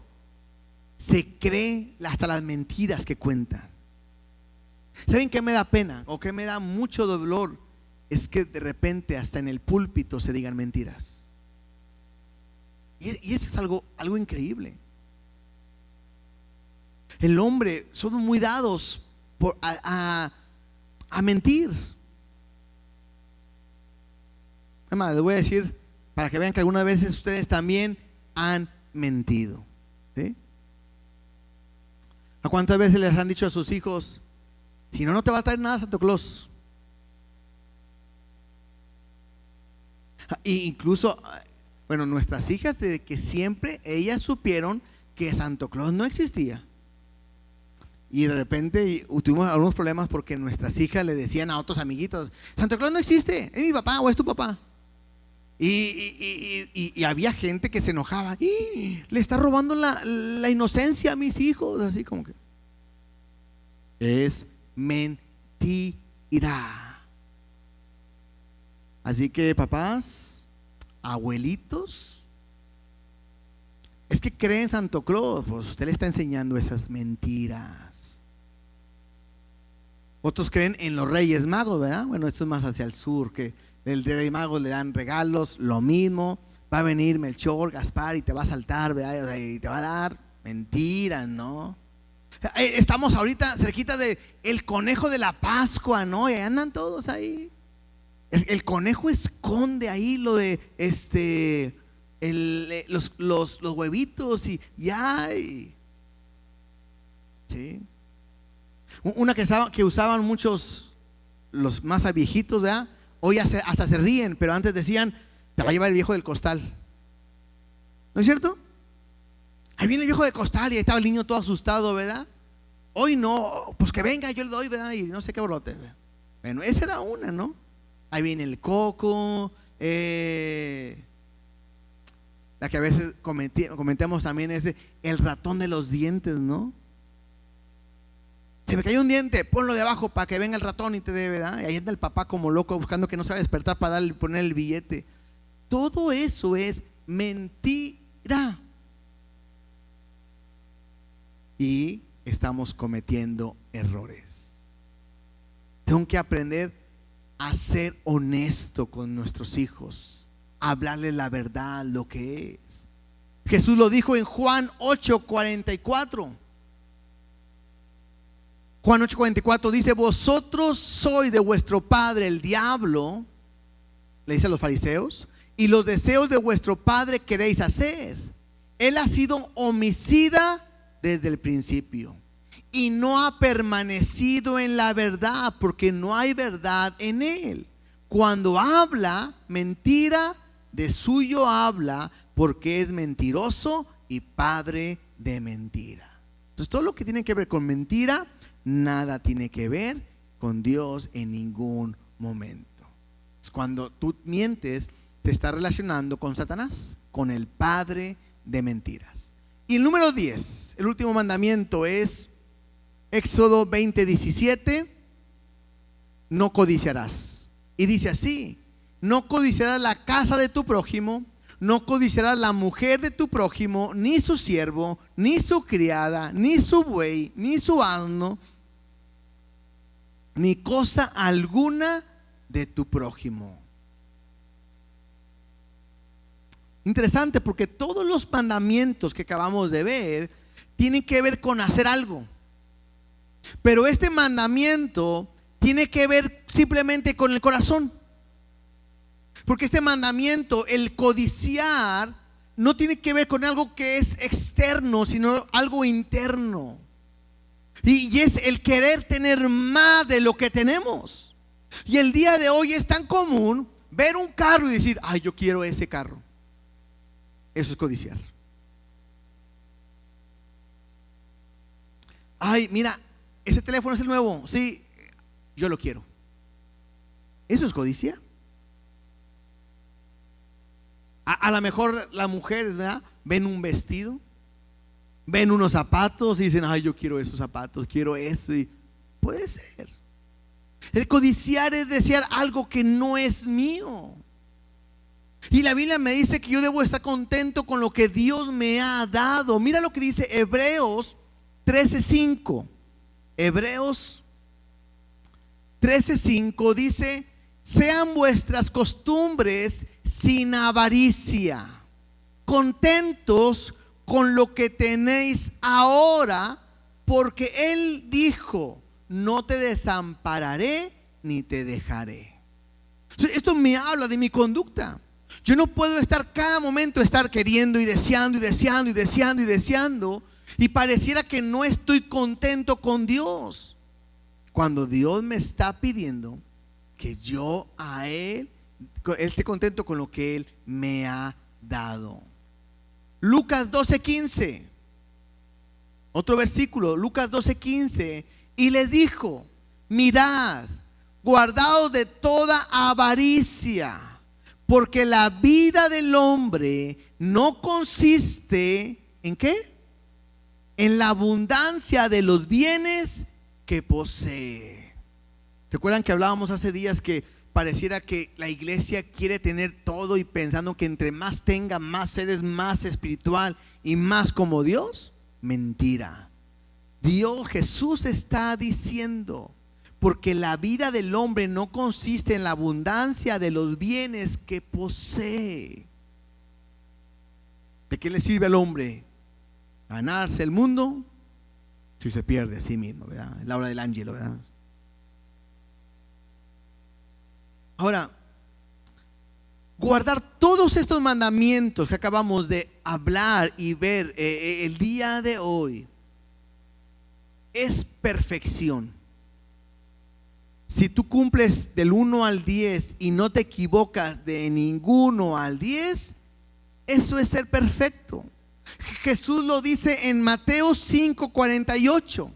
se cree hasta las mentiras que cuentan. ¿Saben qué me da pena o qué me da mucho dolor? Es que de repente hasta en el púlpito se digan mentiras. Y eso es algo increíble. El hombre, somos muy dados a mentir. Además, les voy a decir, para que vean que algunas veces ustedes también han mentido. ¿Sí? ¿A cuántas veces les han dicho a sus hijos: si no, no te va a traer nada Santo Claus? E incluso, bueno, nuestras hijas, desde que siempre ellas supieron que Santo Claus no existía. Y de repente tuvimos algunos problemas porque nuestras hijas le decían a otros amiguitos: Santo Claus no existe, es mi papá o es tu papá. Y había gente que se enojaba: le está robando la inocencia a mis hijos. Así como que es mentira. Así que papás, abuelitos, es que creen en Santo Claus, pues usted le está enseñando esas mentiras. Otros creen en los Reyes Magos, ¿verdad? Bueno, esto es más hacia el sur, que el Rey Magos le dan regalos, lo mismo. Va a venir Melchor, Gaspar y te va a saltar, ¿verdad? Y te va a dar mentiras, ¿no? Estamos ahorita cerquita de el conejo de la Pascua, ¿no? Y andan todos ahí. El conejo esconde ahí lo de los huevitos y hay. ¿Sí? Una que usaban muchos, los más viejitos, ¿verdad? Hoy hasta se ríen, pero antes decían: te va a llevar el viejo del costal. ¿No es cierto? Ahí viene el viejo del costal y ahí estaba el niño todo asustado, ¿verdad? Hoy no, pues que venga, yo le doy, ¿verdad? Y no sé qué brote, ¿verdad? Bueno, esa era una, ¿no? Ahí viene el coco, la que a veces comentamos también es el ratón de los dientes, ¿no? Se me cayó un diente, ponlo de abajo para que venga el ratón y te dé, ¿verdad? Y ahí anda el papá como loco buscando que no se va a despertar para poner el billete. Todo eso es mentira. Y estamos cometiendo errores. Tengo que aprender a ser honesto con nuestros hijos, a hablarles la verdad, lo que es. Jesús lo dijo en Juan 8:44. Juan 8:44 dice: vosotros sois de vuestro padre el diablo, le dice a los fariseos, y los deseos de vuestro padre queréis hacer. Él ha sido homicida desde el principio y no ha permanecido en la verdad, porque no hay verdad en él. Cuando habla mentira, de suyo habla, porque es mentiroso y padre de mentira. Entonces todo lo que tiene que ver con mentira, nada tiene que ver con Dios en ningún momento. Cuando tú mientes, te estás relacionando con Satanás, con el padre de mentiras. Y el número 10, el último mandamiento es Éxodo 20:17: no codiciarás. Y dice así: no codiciarás la casa de tu prójimo, no codiciarás la mujer de tu prójimo, ni su siervo, ni su criada, ni su buey, ni su asno, ni cosa alguna de tu prójimo. Interesante, porque todos los mandamientos que acabamos de ver tienen que ver con hacer algo. Pero este mandamiento tiene que ver simplemente con el corazón. Porque este mandamiento, el codiciar, no tiene que ver con algo que es externo, sino algo interno. Y es el querer tener más de lo que tenemos. Y el día de hoy es tan común ver un carro y decir, ay, yo quiero ese carro. Eso es codiciar. Ay, mira, ese teléfono es el nuevo. Sí, yo lo quiero. Eso es codiciar. A lo mejor las mujeres, ¿verdad?, ven un vestido, ven unos zapatos y dicen, ay, yo quiero esos zapatos, quiero eso. Y puede ser. El codiciar es desear algo que no es mío. Y la Biblia me dice que yo debo estar contento con lo que Dios me ha dado. Mira lo que dice Hebreos 13:5. Hebreos 13:5 dice: sean vuestras costumbres sin avaricia, contentos con lo que tenéis ahora, porque Él dijo, no te desampararé ni te dejaré. Esto me habla de mi conducta. Yo no puedo estar cada momento estar queriendo y deseando y deseando y deseando y deseando, y pareciera que no estoy contento con Dios, cuando Dios me está pidiendo que yo a Él esté contento con lo que Él me ha dado. Lucas 12:15, otro versículo, Lucas 12:15, y les dijo: mirad, guardaos de toda avaricia, porque la vida del hombre no consiste ¿en qué? En la abundancia de los bienes que posee. ¿Se acuerdan que hablábamos hace días que pareciera que la iglesia quiere tener todo y pensando que entre más tenga, más eres más espiritual y más como Dios? Mentira. Dios, Jesús está diciendo, porque la vida del hombre no consiste en la abundancia de los bienes que posee. ¿De qué le sirve al hombre ganarse el mundo si se pierde a sí mismo, ¿verdad? Es la hora del ángelo, ¿verdad? Ahora, guardar todos estos mandamientos que acabamos de hablar y ver el día de hoy es perfección. Si tú cumples del 1 al 10 y no te equivocas de ninguno al 10, eso es ser perfecto. Jesús lo dice en Mateo 5:48.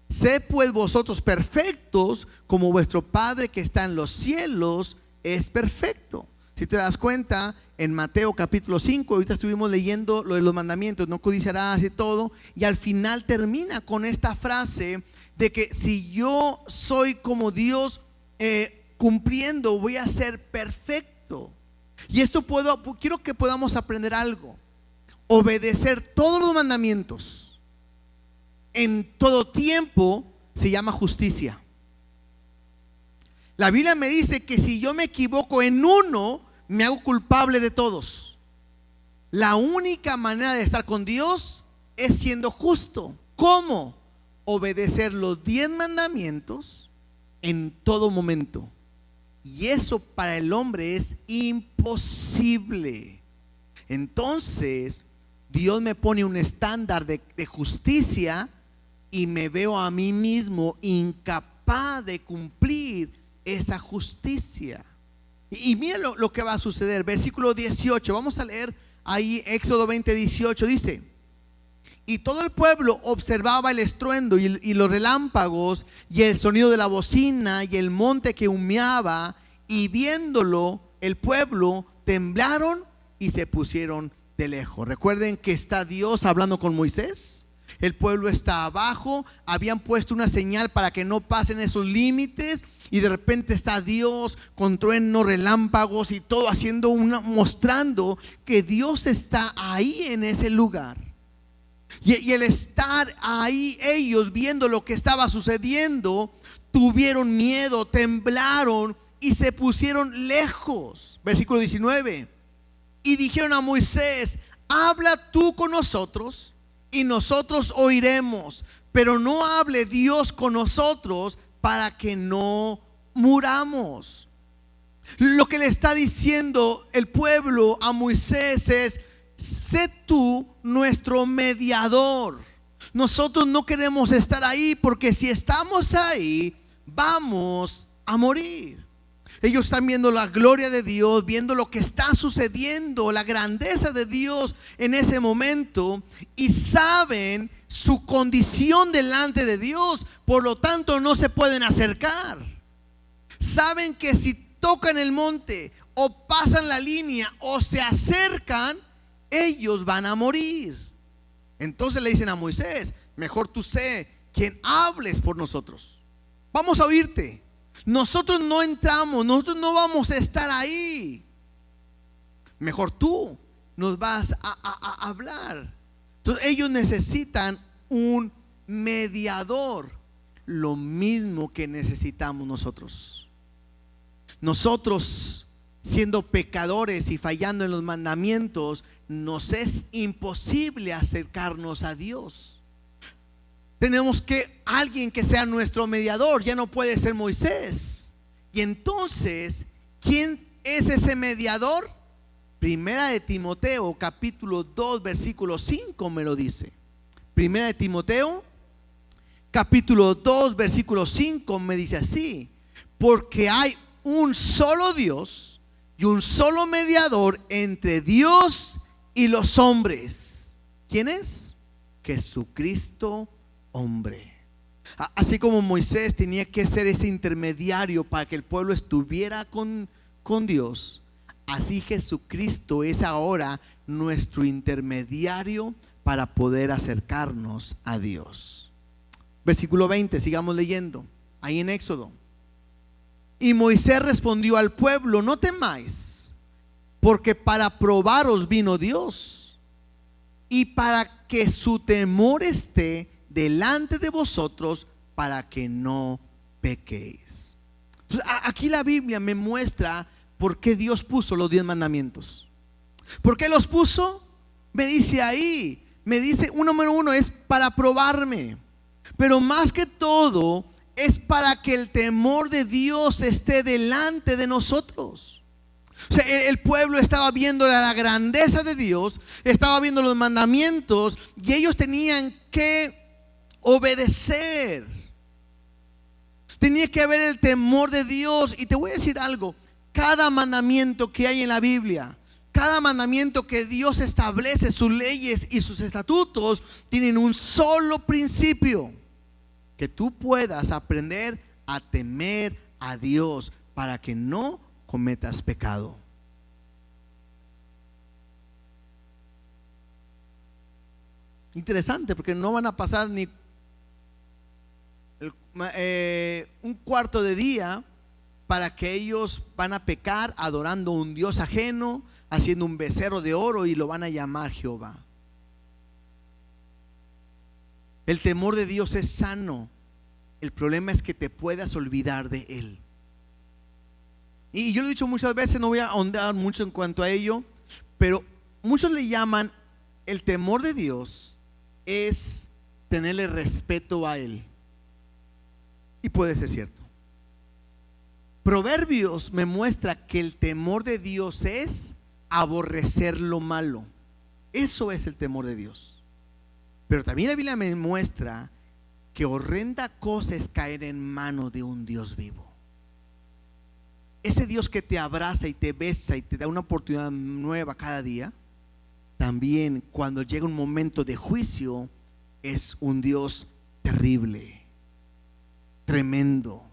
Sed pues vosotros perfectos, como vuestro Padre que está en los cielos es perfecto. Si te das cuenta, en Mateo capítulo 5, ahorita estuvimos leyendo lo de los mandamientos, no codiciarás y todo, y al final termina con esta frase de que si yo soy como Dios cumpliendo, voy a ser perfecto. Y esto quiero que podamos aprender algo: obedecer todos los mandamientos en todo tiempo se llama justicia. La Biblia me dice que si yo me equivoco en uno, me hago culpable de todos. La única manera de estar con Dios es siendo justo. ¿Cómo? Obedecer los 10 mandamientos en todo momento. Y eso para el hombre es imposible. Entonces Dios me pone un estándar de justicia y me veo a mí mismo incapaz de cumplir esa justicia. Y mira lo que va a suceder. Versículo 18, vamos a leer ahí Éxodo 20:18, dice: y todo el pueblo observaba el estruendo y los relámpagos y el sonido de la bocina y el monte que humeaba, y viéndolo el pueblo temblaron y se pusieron de lejos. Recuerden que está Dios hablando con Moisés. El pueblo está abajo, habían puesto una señal para que no pasen esos límites, y de repente está Dios con truenos, relámpagos y todo mostrando que Dios está ahí en ese lugar. Y el estar ahí, ellos viendo lo que estaba sucediendo, tuvieron miedo, temblaron y se pusieron lejos. Versículo 19. Y dijeron a Moisés: habla tú con nosotros y nosotros oiremos, pero no hable Dios con nosotros para que no muramos. Lo que le está diciendo el pueblo a Moisés es: sé tú nuestro mediador. Nosotros no queremos estar ahí, porque si estamos ahí vamos a morir. Ellos están viendo la gloria de Dios, viendo lo que está sucediendo, la grandeza de Dios en ese momento, y saben su condición delante de Dios. Por lo tanto, no se pueden acercar. Saben que si tocan el monte o pasan la línea o se acercan, ellos van a morir. Entonces le dicen a Moisés: mejor tú sé quien hables por nosotros. Vamos a oírte. Nosotros no entramos, nosotros no vamos a estar ahí. Mejor tú nos vas a hablar. Entonces ellos necesitan un mediador, lo mismo que necesitamos nosotros. Nosotros, siendo pecadores y fallando en los mandamientos, nos es imposible acercarnos a Dios. Tenemos que alguien que sea nuestro mediador. Ya no puede ser Moisés. Y entonces, ¿quién es ese mediador? Primera de Timoteo capítulo 2 versículo 5 me lo dice. Primera de Timoteo capítulo 2 versículo 5 me dice así: porque hay un solo Dios y un solo mediador entre Dios y los hombres. ¿Quién es? Jesucristo hombre. Así como Moisés tenía que ser ese intermediario para que el pueblo estuviera con Dios, así Jesucristo es ahora nuestro intermediario para poder acercarnos a Dios. Versículo 20, sigamos leyendo, ahí en Éxodo. Y Moisés respondió al pueblo: no temáis, porque para probaros vino Dios, y para que su temor esté delante de vosotros, para que no pequéis. Entonces, aquí la Biblia me muestra por qué Dios puso los 10 mandamientos. ¿Por qué los puso? Me dice ahí, me dice, número uno, es para probarme, pero más que todo es para que el temor de Dios esté delante de nosotros. O sea, el pueblo estaba viendo la grandeza de Dios, estaba viendo los mandamientos, y ellos tenían que obedecer. Tenía que haber el temor de Dios. Y te voy a decir algo: cada mandamiento que hay en la Biblia, cada mandamiento que Dios establece, sus leyes y sus estatutos, tienen un solo principio: que tú puedas aprender a temer a Dios para que no cometas pecado. Interesante, porque no van a pasar ni un cuarto de día para que ellos van a pecar adorando a un Dios ajeno, haciendo un becerro de oro, y lo van a llamar Jehová. El temor de Dios es sano. El problema es que te puedas olvidar de Él. Y yo lo he dicho muchas veces, no voy a ahondar mucho en cuanto a ello, pero muchos le llaman el temor de Dios es tenerle respeto a Él. Y puede ser cierto. Proverbios me muestra que el temor de Dios es aborrecer lo malo. Eso es el temor de Dios. Pero también la Biblia me muestra que horrenda cosa es caer en manos de un Dios vivo. Ese Dios que te abraza y te besa y te da una oportunidad nueva cada día, también cuando llega un momento de juicio es un Dios terrible, tremendo.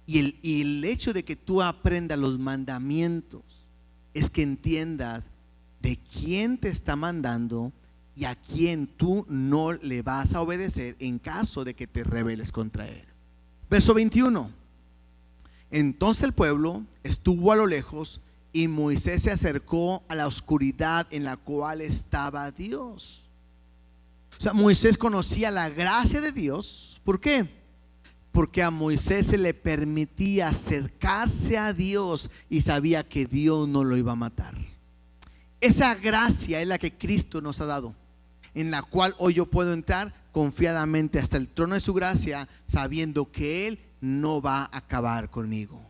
Y el hecho de que tú aprendas los mandamientos es que entiendas de quién te está mandando y a quién tú no le vas a obedecer en caso de que te rebeles contra él. Verso 21. Entonces el pueblo estuvo a lo lejos y Moisés se acercó a la oscuridad en la cual estaba Dios. O sea, Moisés conocía la gracia de Dios. ¿Por qué? porque a Moisés se le permitía acercarse a Dios y sabía que Dios no lo iba a matar. Esa gracia es la que Cristo nos ha dado, en la cual hoy yo puedo entrar confiadamente hasta el trono de su gracia, sabiendo que Él no va a acabar conmigo.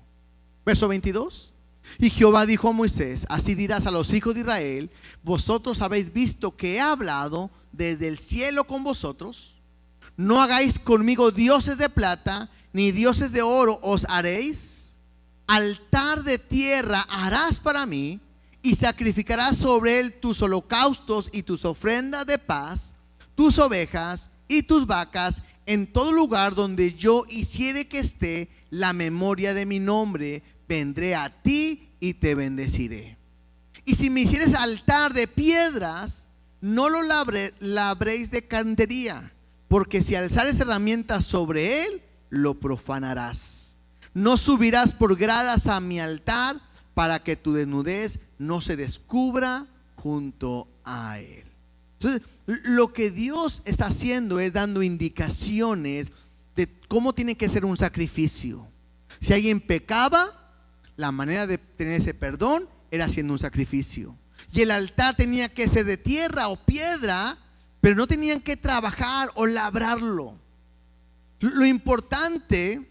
Verso 22. Y Jehová dijo a Moisés: así dirás a los hijos de Israel: vosotros habéis visto que he hablado desde el cielo con vosotros. No hagáis conmigo dioses de plata, ni dioses de oro os haréis. Altar de tierra harás para mí, y sacrificarás sobre él tus holocaustos y tus ofrendas de paz, tus ovejas y tus vacas, en todo lugar donde yo hiciere que esté la memoria de mi nombre, vendré a ti y te bendeciré. Y si me hicieres altar de piedras, no lo labréis de cantería, porque si alzares herramientas sobre él, lo profanarás. No subirás por gradas a mi altar, para que tu desnudez no se descubra junto a él. Entonces, lo que Dios está haciendo es dando indicaciones de cómo tiene que ser un sacrificio. Si alguien pecaba, la manera de tener ese perdón era haciendo un sacrificio. Y el altar tenía que ser de tierra o piedra, pero no tenían que trabajar o labrarlo. Lo importante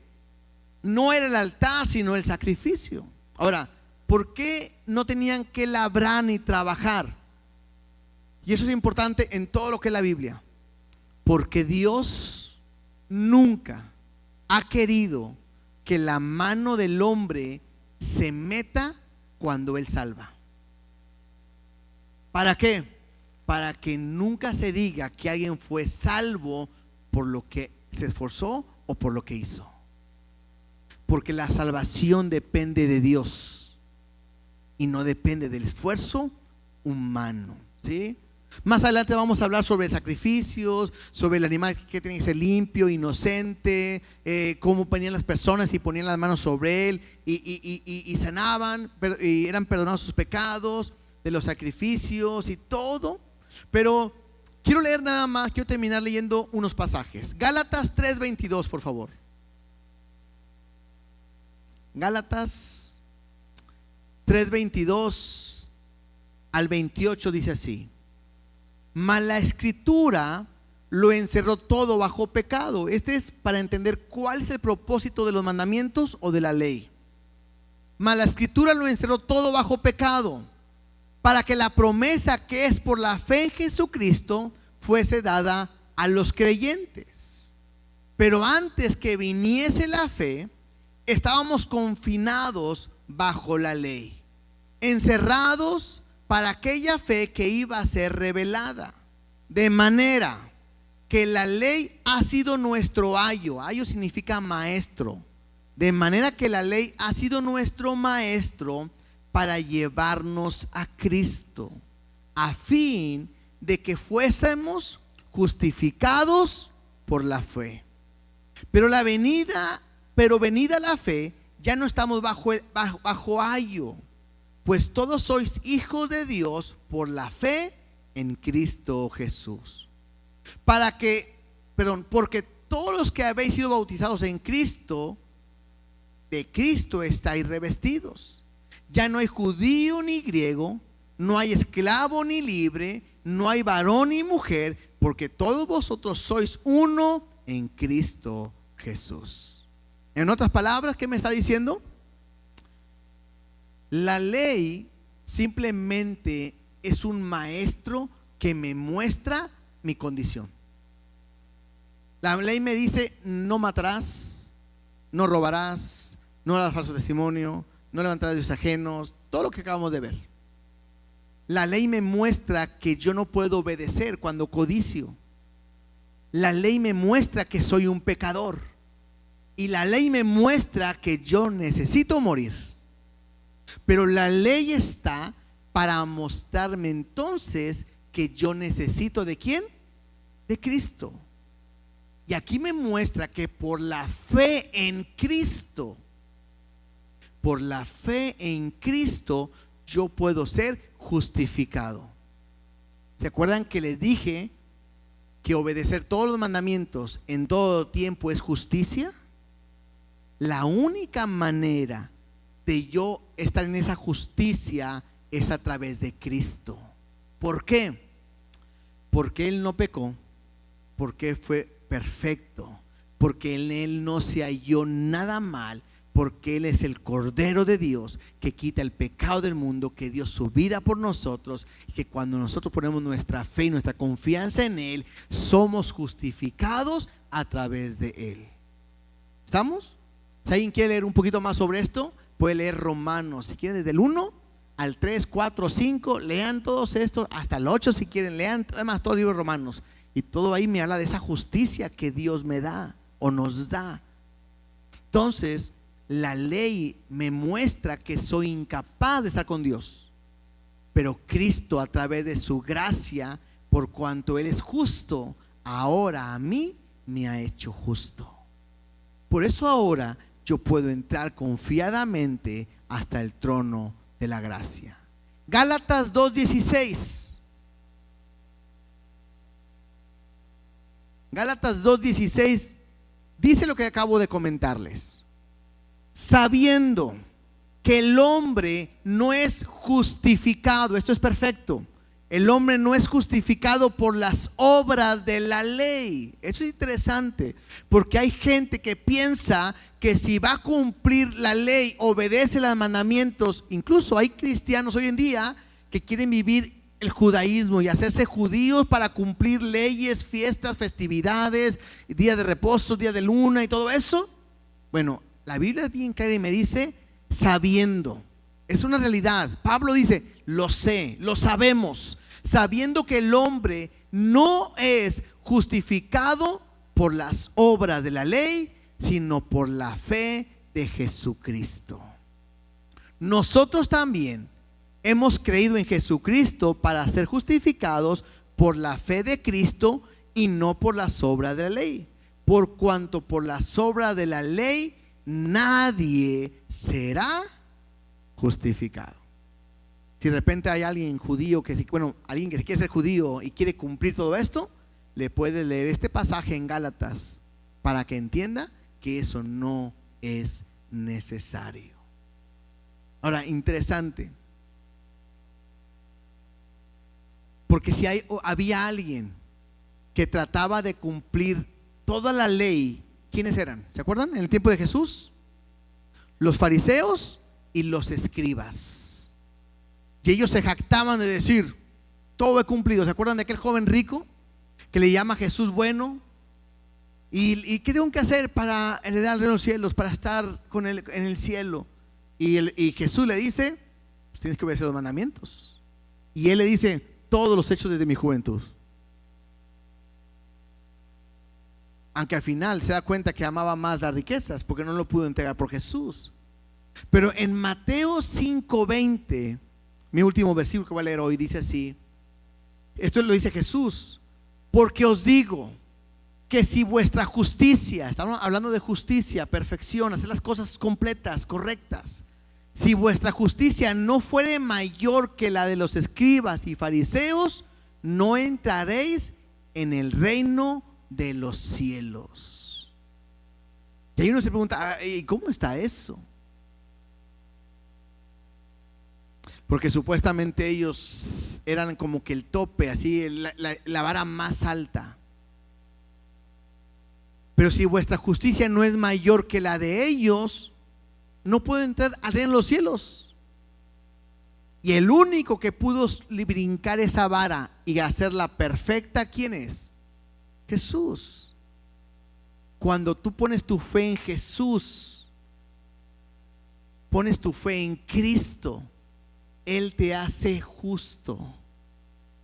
no era el altar, sino el sacrificio. Ahora, ¿por qué no tenían que labrar ni trabajar? Y eso es importante en todo lo que es la Biblia. Porque Dios nunca ha querido que la mano del hombre se meta cuando Él salva. ¿Para qué? Para que nunca se diga que alguien fue salvo por lo que se esforzó o por lo que hizo. Porque la salvación depende de Dios y no depende del esfuerzo humano, ¿sí? Más adelante vamos a hablar sobre sacrificios, sobre el animal que tiene que ser limpio, inocente, cómo ponían las personas y ponían las manos sobre él y sanaban, y eran perdonados sus pecados, de los sacrificios y todo. Pero quiero leer nada más, quiero terminar leyendo unos pasajes. Gálatas 3:22, por favor. Gálatas 3:22 al 28 dice así: mas la escritura lo encerró todo bajo pecado. Este es para entender cuál es el propósito de los mandamientos o de la ley. Mas la escritura lo encerró todo bajo pecado, para que la promesa que es por la fe en Jesucristo fuese dada a los creyentes. Pero antes que viniese la fe, estábamos confinados bajo la ley, encerrados para aquella fe que iba a ser revelada. De manera que la ley ha sido nuestro ayo. Ayo significa maestro. De manera que la ley ha sido nuestro maestro para llevarnos a Cristo, a fin de que fuésemos justificados por la fe. Pero venida la fe, ya no estamos bajo ayo, pues todos sois hijos de Dios por la fe en Cristo Jesús. Porque todos los que habéis sido bautizados en Cristo, de Cristo estáis revestidos. Ya no hay judío ni griego, no hay esclavo ni libre, no hay varón ni mujer, porque todos vosotros sois uno en Cristo Jesús. En otras palabras, ¿qué me está diciendo? La ley simplemente es un maestro que me muestra mi condición. La ley me dice: no matarás, no robarás, no harás falso testimonio, no levantarás dioses ajenos, todo lo que acabamos de ver. La ley me muestra que yo no puedo obedecer cuando codicio. La ley me muestra que soy un pecador. Y la ley me muestra que yo necesito morir. Pero la ley está para mostrarme entonces que yo necesito ¿de quién? De Cristo. Y aquí me muestra que por la fe en Cristo, yo puedo ser justificado. ¿Se acuerdan que les dije que obedecer todos los mandamientos en todo tiempo es justicia? la única manera de yo estar en esa justicia es a través de Cristo. ¿Por qué? Porque Él no pecó, porque fue perfecto, porque en Él no se halló nada mal, porque Él es el Cordero de Dios que quita el pecado del mundo, que dio su vida por nosotros, y que cuando nosotros ponemos nuestra fe y nuestra confianza en Él, somos justificados a través de Él. ¿Estamos? Si alguien quiere leer un poquito más sobre esto, puede leer Romanos, si quieren desde el 1 al 3, 4, 5, lean todos estos, hasta el 8 si quieren, lean además todo el libro de Romanos, y todo ahí me habla de esa justicia que Dios me da o nos da. Entonces, la ley me muestra que soy incapaz de estar con Dios, pero Cristo, a través de su gracia, por cuanto Él es justo, ahora a mí me ha hecho justo. Por eso ahora yo puedo entrar confiadamente hasta el trono de la gracia. Gálatas 2:16. Gálatas 2:16 dice lo que acabo de comentarles. Sabiendo que el hombre no es justificado, esto es perfecto, el hombre no es justificado por las obras de la ley. Eso es interesante, porque hay gente que piensa que si va a cumplir la ley, obedece los mandamientos. Incluso hay cristianos hoy en día que quieren vivir el judaísmo y hacerse judíos para cumplir leyes, fiestas, festividades, días de reposo, día de luna y todo eso. Bueno, la Biblia es bien clara y me dice sabiendo. Es una realidad. Pablo dice, lo sé, lo sabemos, sabiendo que el hombre no es justificado por las obras de la ley, sino por la fe de Jesucristo. Nosotros también hemos creído en Jesucristo para ser justificados por la fe de Cristo y no por las obras de la ley. Por cuanto por las obras de la ley nadie será justificado. Si de repente hay alguien judío alguien que se quiere ser judío y quiere cumplir todo esto, le puede leer este pasaje en Gálatas para que entienda que eso no es necesario. Ahora, interesante, porque si había alguien que trataba de cumplir toda la ley, ¿quiénes eran? ¿Se acuerdan? En el tiempo de Jesús, los fariseos y los escribas. Y ellos se jactaban de decir, todo he cumplido. ¿Se acuerdan de aquel joven rico que le llama a Jesús bueno? ¿Y qué tengo que hacer para heredar el reino de los cielos, para estar con él en el cielo? Y Jesús le dice, pues tienes que obedecer los mandamientos. Y él le dice, todos los hechos desde mi juventud. Aunque al final se da cuenta que amaba más las riquezas, porque no lo pudo entregar por Jesús. Pero en Mateo 5:20, mi último versículo que voy a leer hoy, dice así, esto lo dice Jesús, porque os digo que si vuestra justicia, estamos hablando de justicia, perfección, hacer las cosas completas, correctas, si vuestra justicia no fuere mayor que la de los escribas y fariseos, no entraréis en el reino de los cielos. Y ahí uno se pregunta, ¿y cómo está eso? Porque supuestamente ellos eran como que el tope, así la vara más alta. Pero si vuestra justicia no es mayor que la de ellos, no puede entrar al reino de los cielos. Y el único que pudo brincar esa vara y hacerla perfecta, ¿quién es? Jesús. Cuando tú pones tu fe en Jesús, pones tu fe en Cristo, Él te hace justo.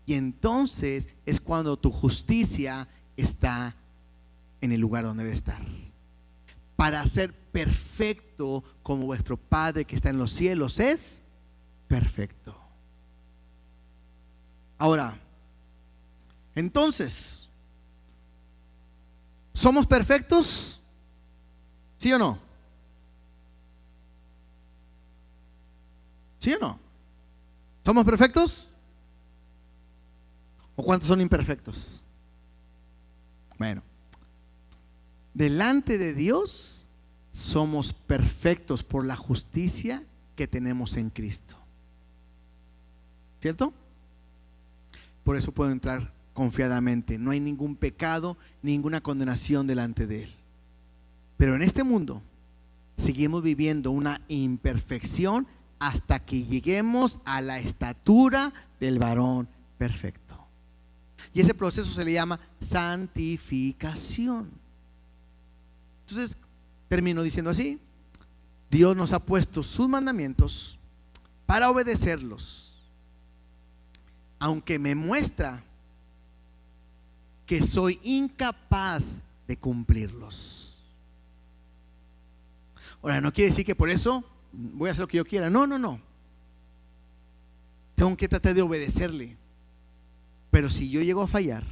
Y entonces es cuando tu justicia está en el lugar donde debe estar. Para ser perfecto como vuestro Padre que está en los cielos es perfecto. Ahora, entonces, ¿somos perfectos? ¿Sí o no? ¿Sí o no? ¿Somos perfectos? ¿O cuántos son imperfectos? Bueno, delante de Dios somos perfectos por la justicia que tenemos en Cristo. ¿Cierto? Por eso puedo entrar confiadamente. No hay ningún pecado, ninguna condenación delante de Él. Pero en este mundo seguimos viviendo una imperfección hasta que lleguemos a la estatura del varón perfecto. Y ese proceso se le llama santificación. Entonces, termino diciendo así: Dios nos ha puesto sus mandamientos para obedecerlos, aunque me muestra que soy incapaz de cumplirlos. Ahora, no quiere decir que por eso voy a hacer lo que yo quiera. No. Tengo que tratar de obedecerle. Pero si yo llego a fallar,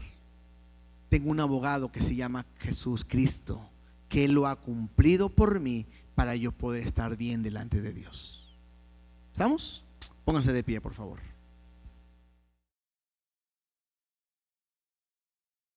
tengo un abogado que se llama Jesús Cristo, que Él lo ha cumplido por mí para yo poder estar bien delante de Dios. ¿Estamos? Pónganse de pie, por favor.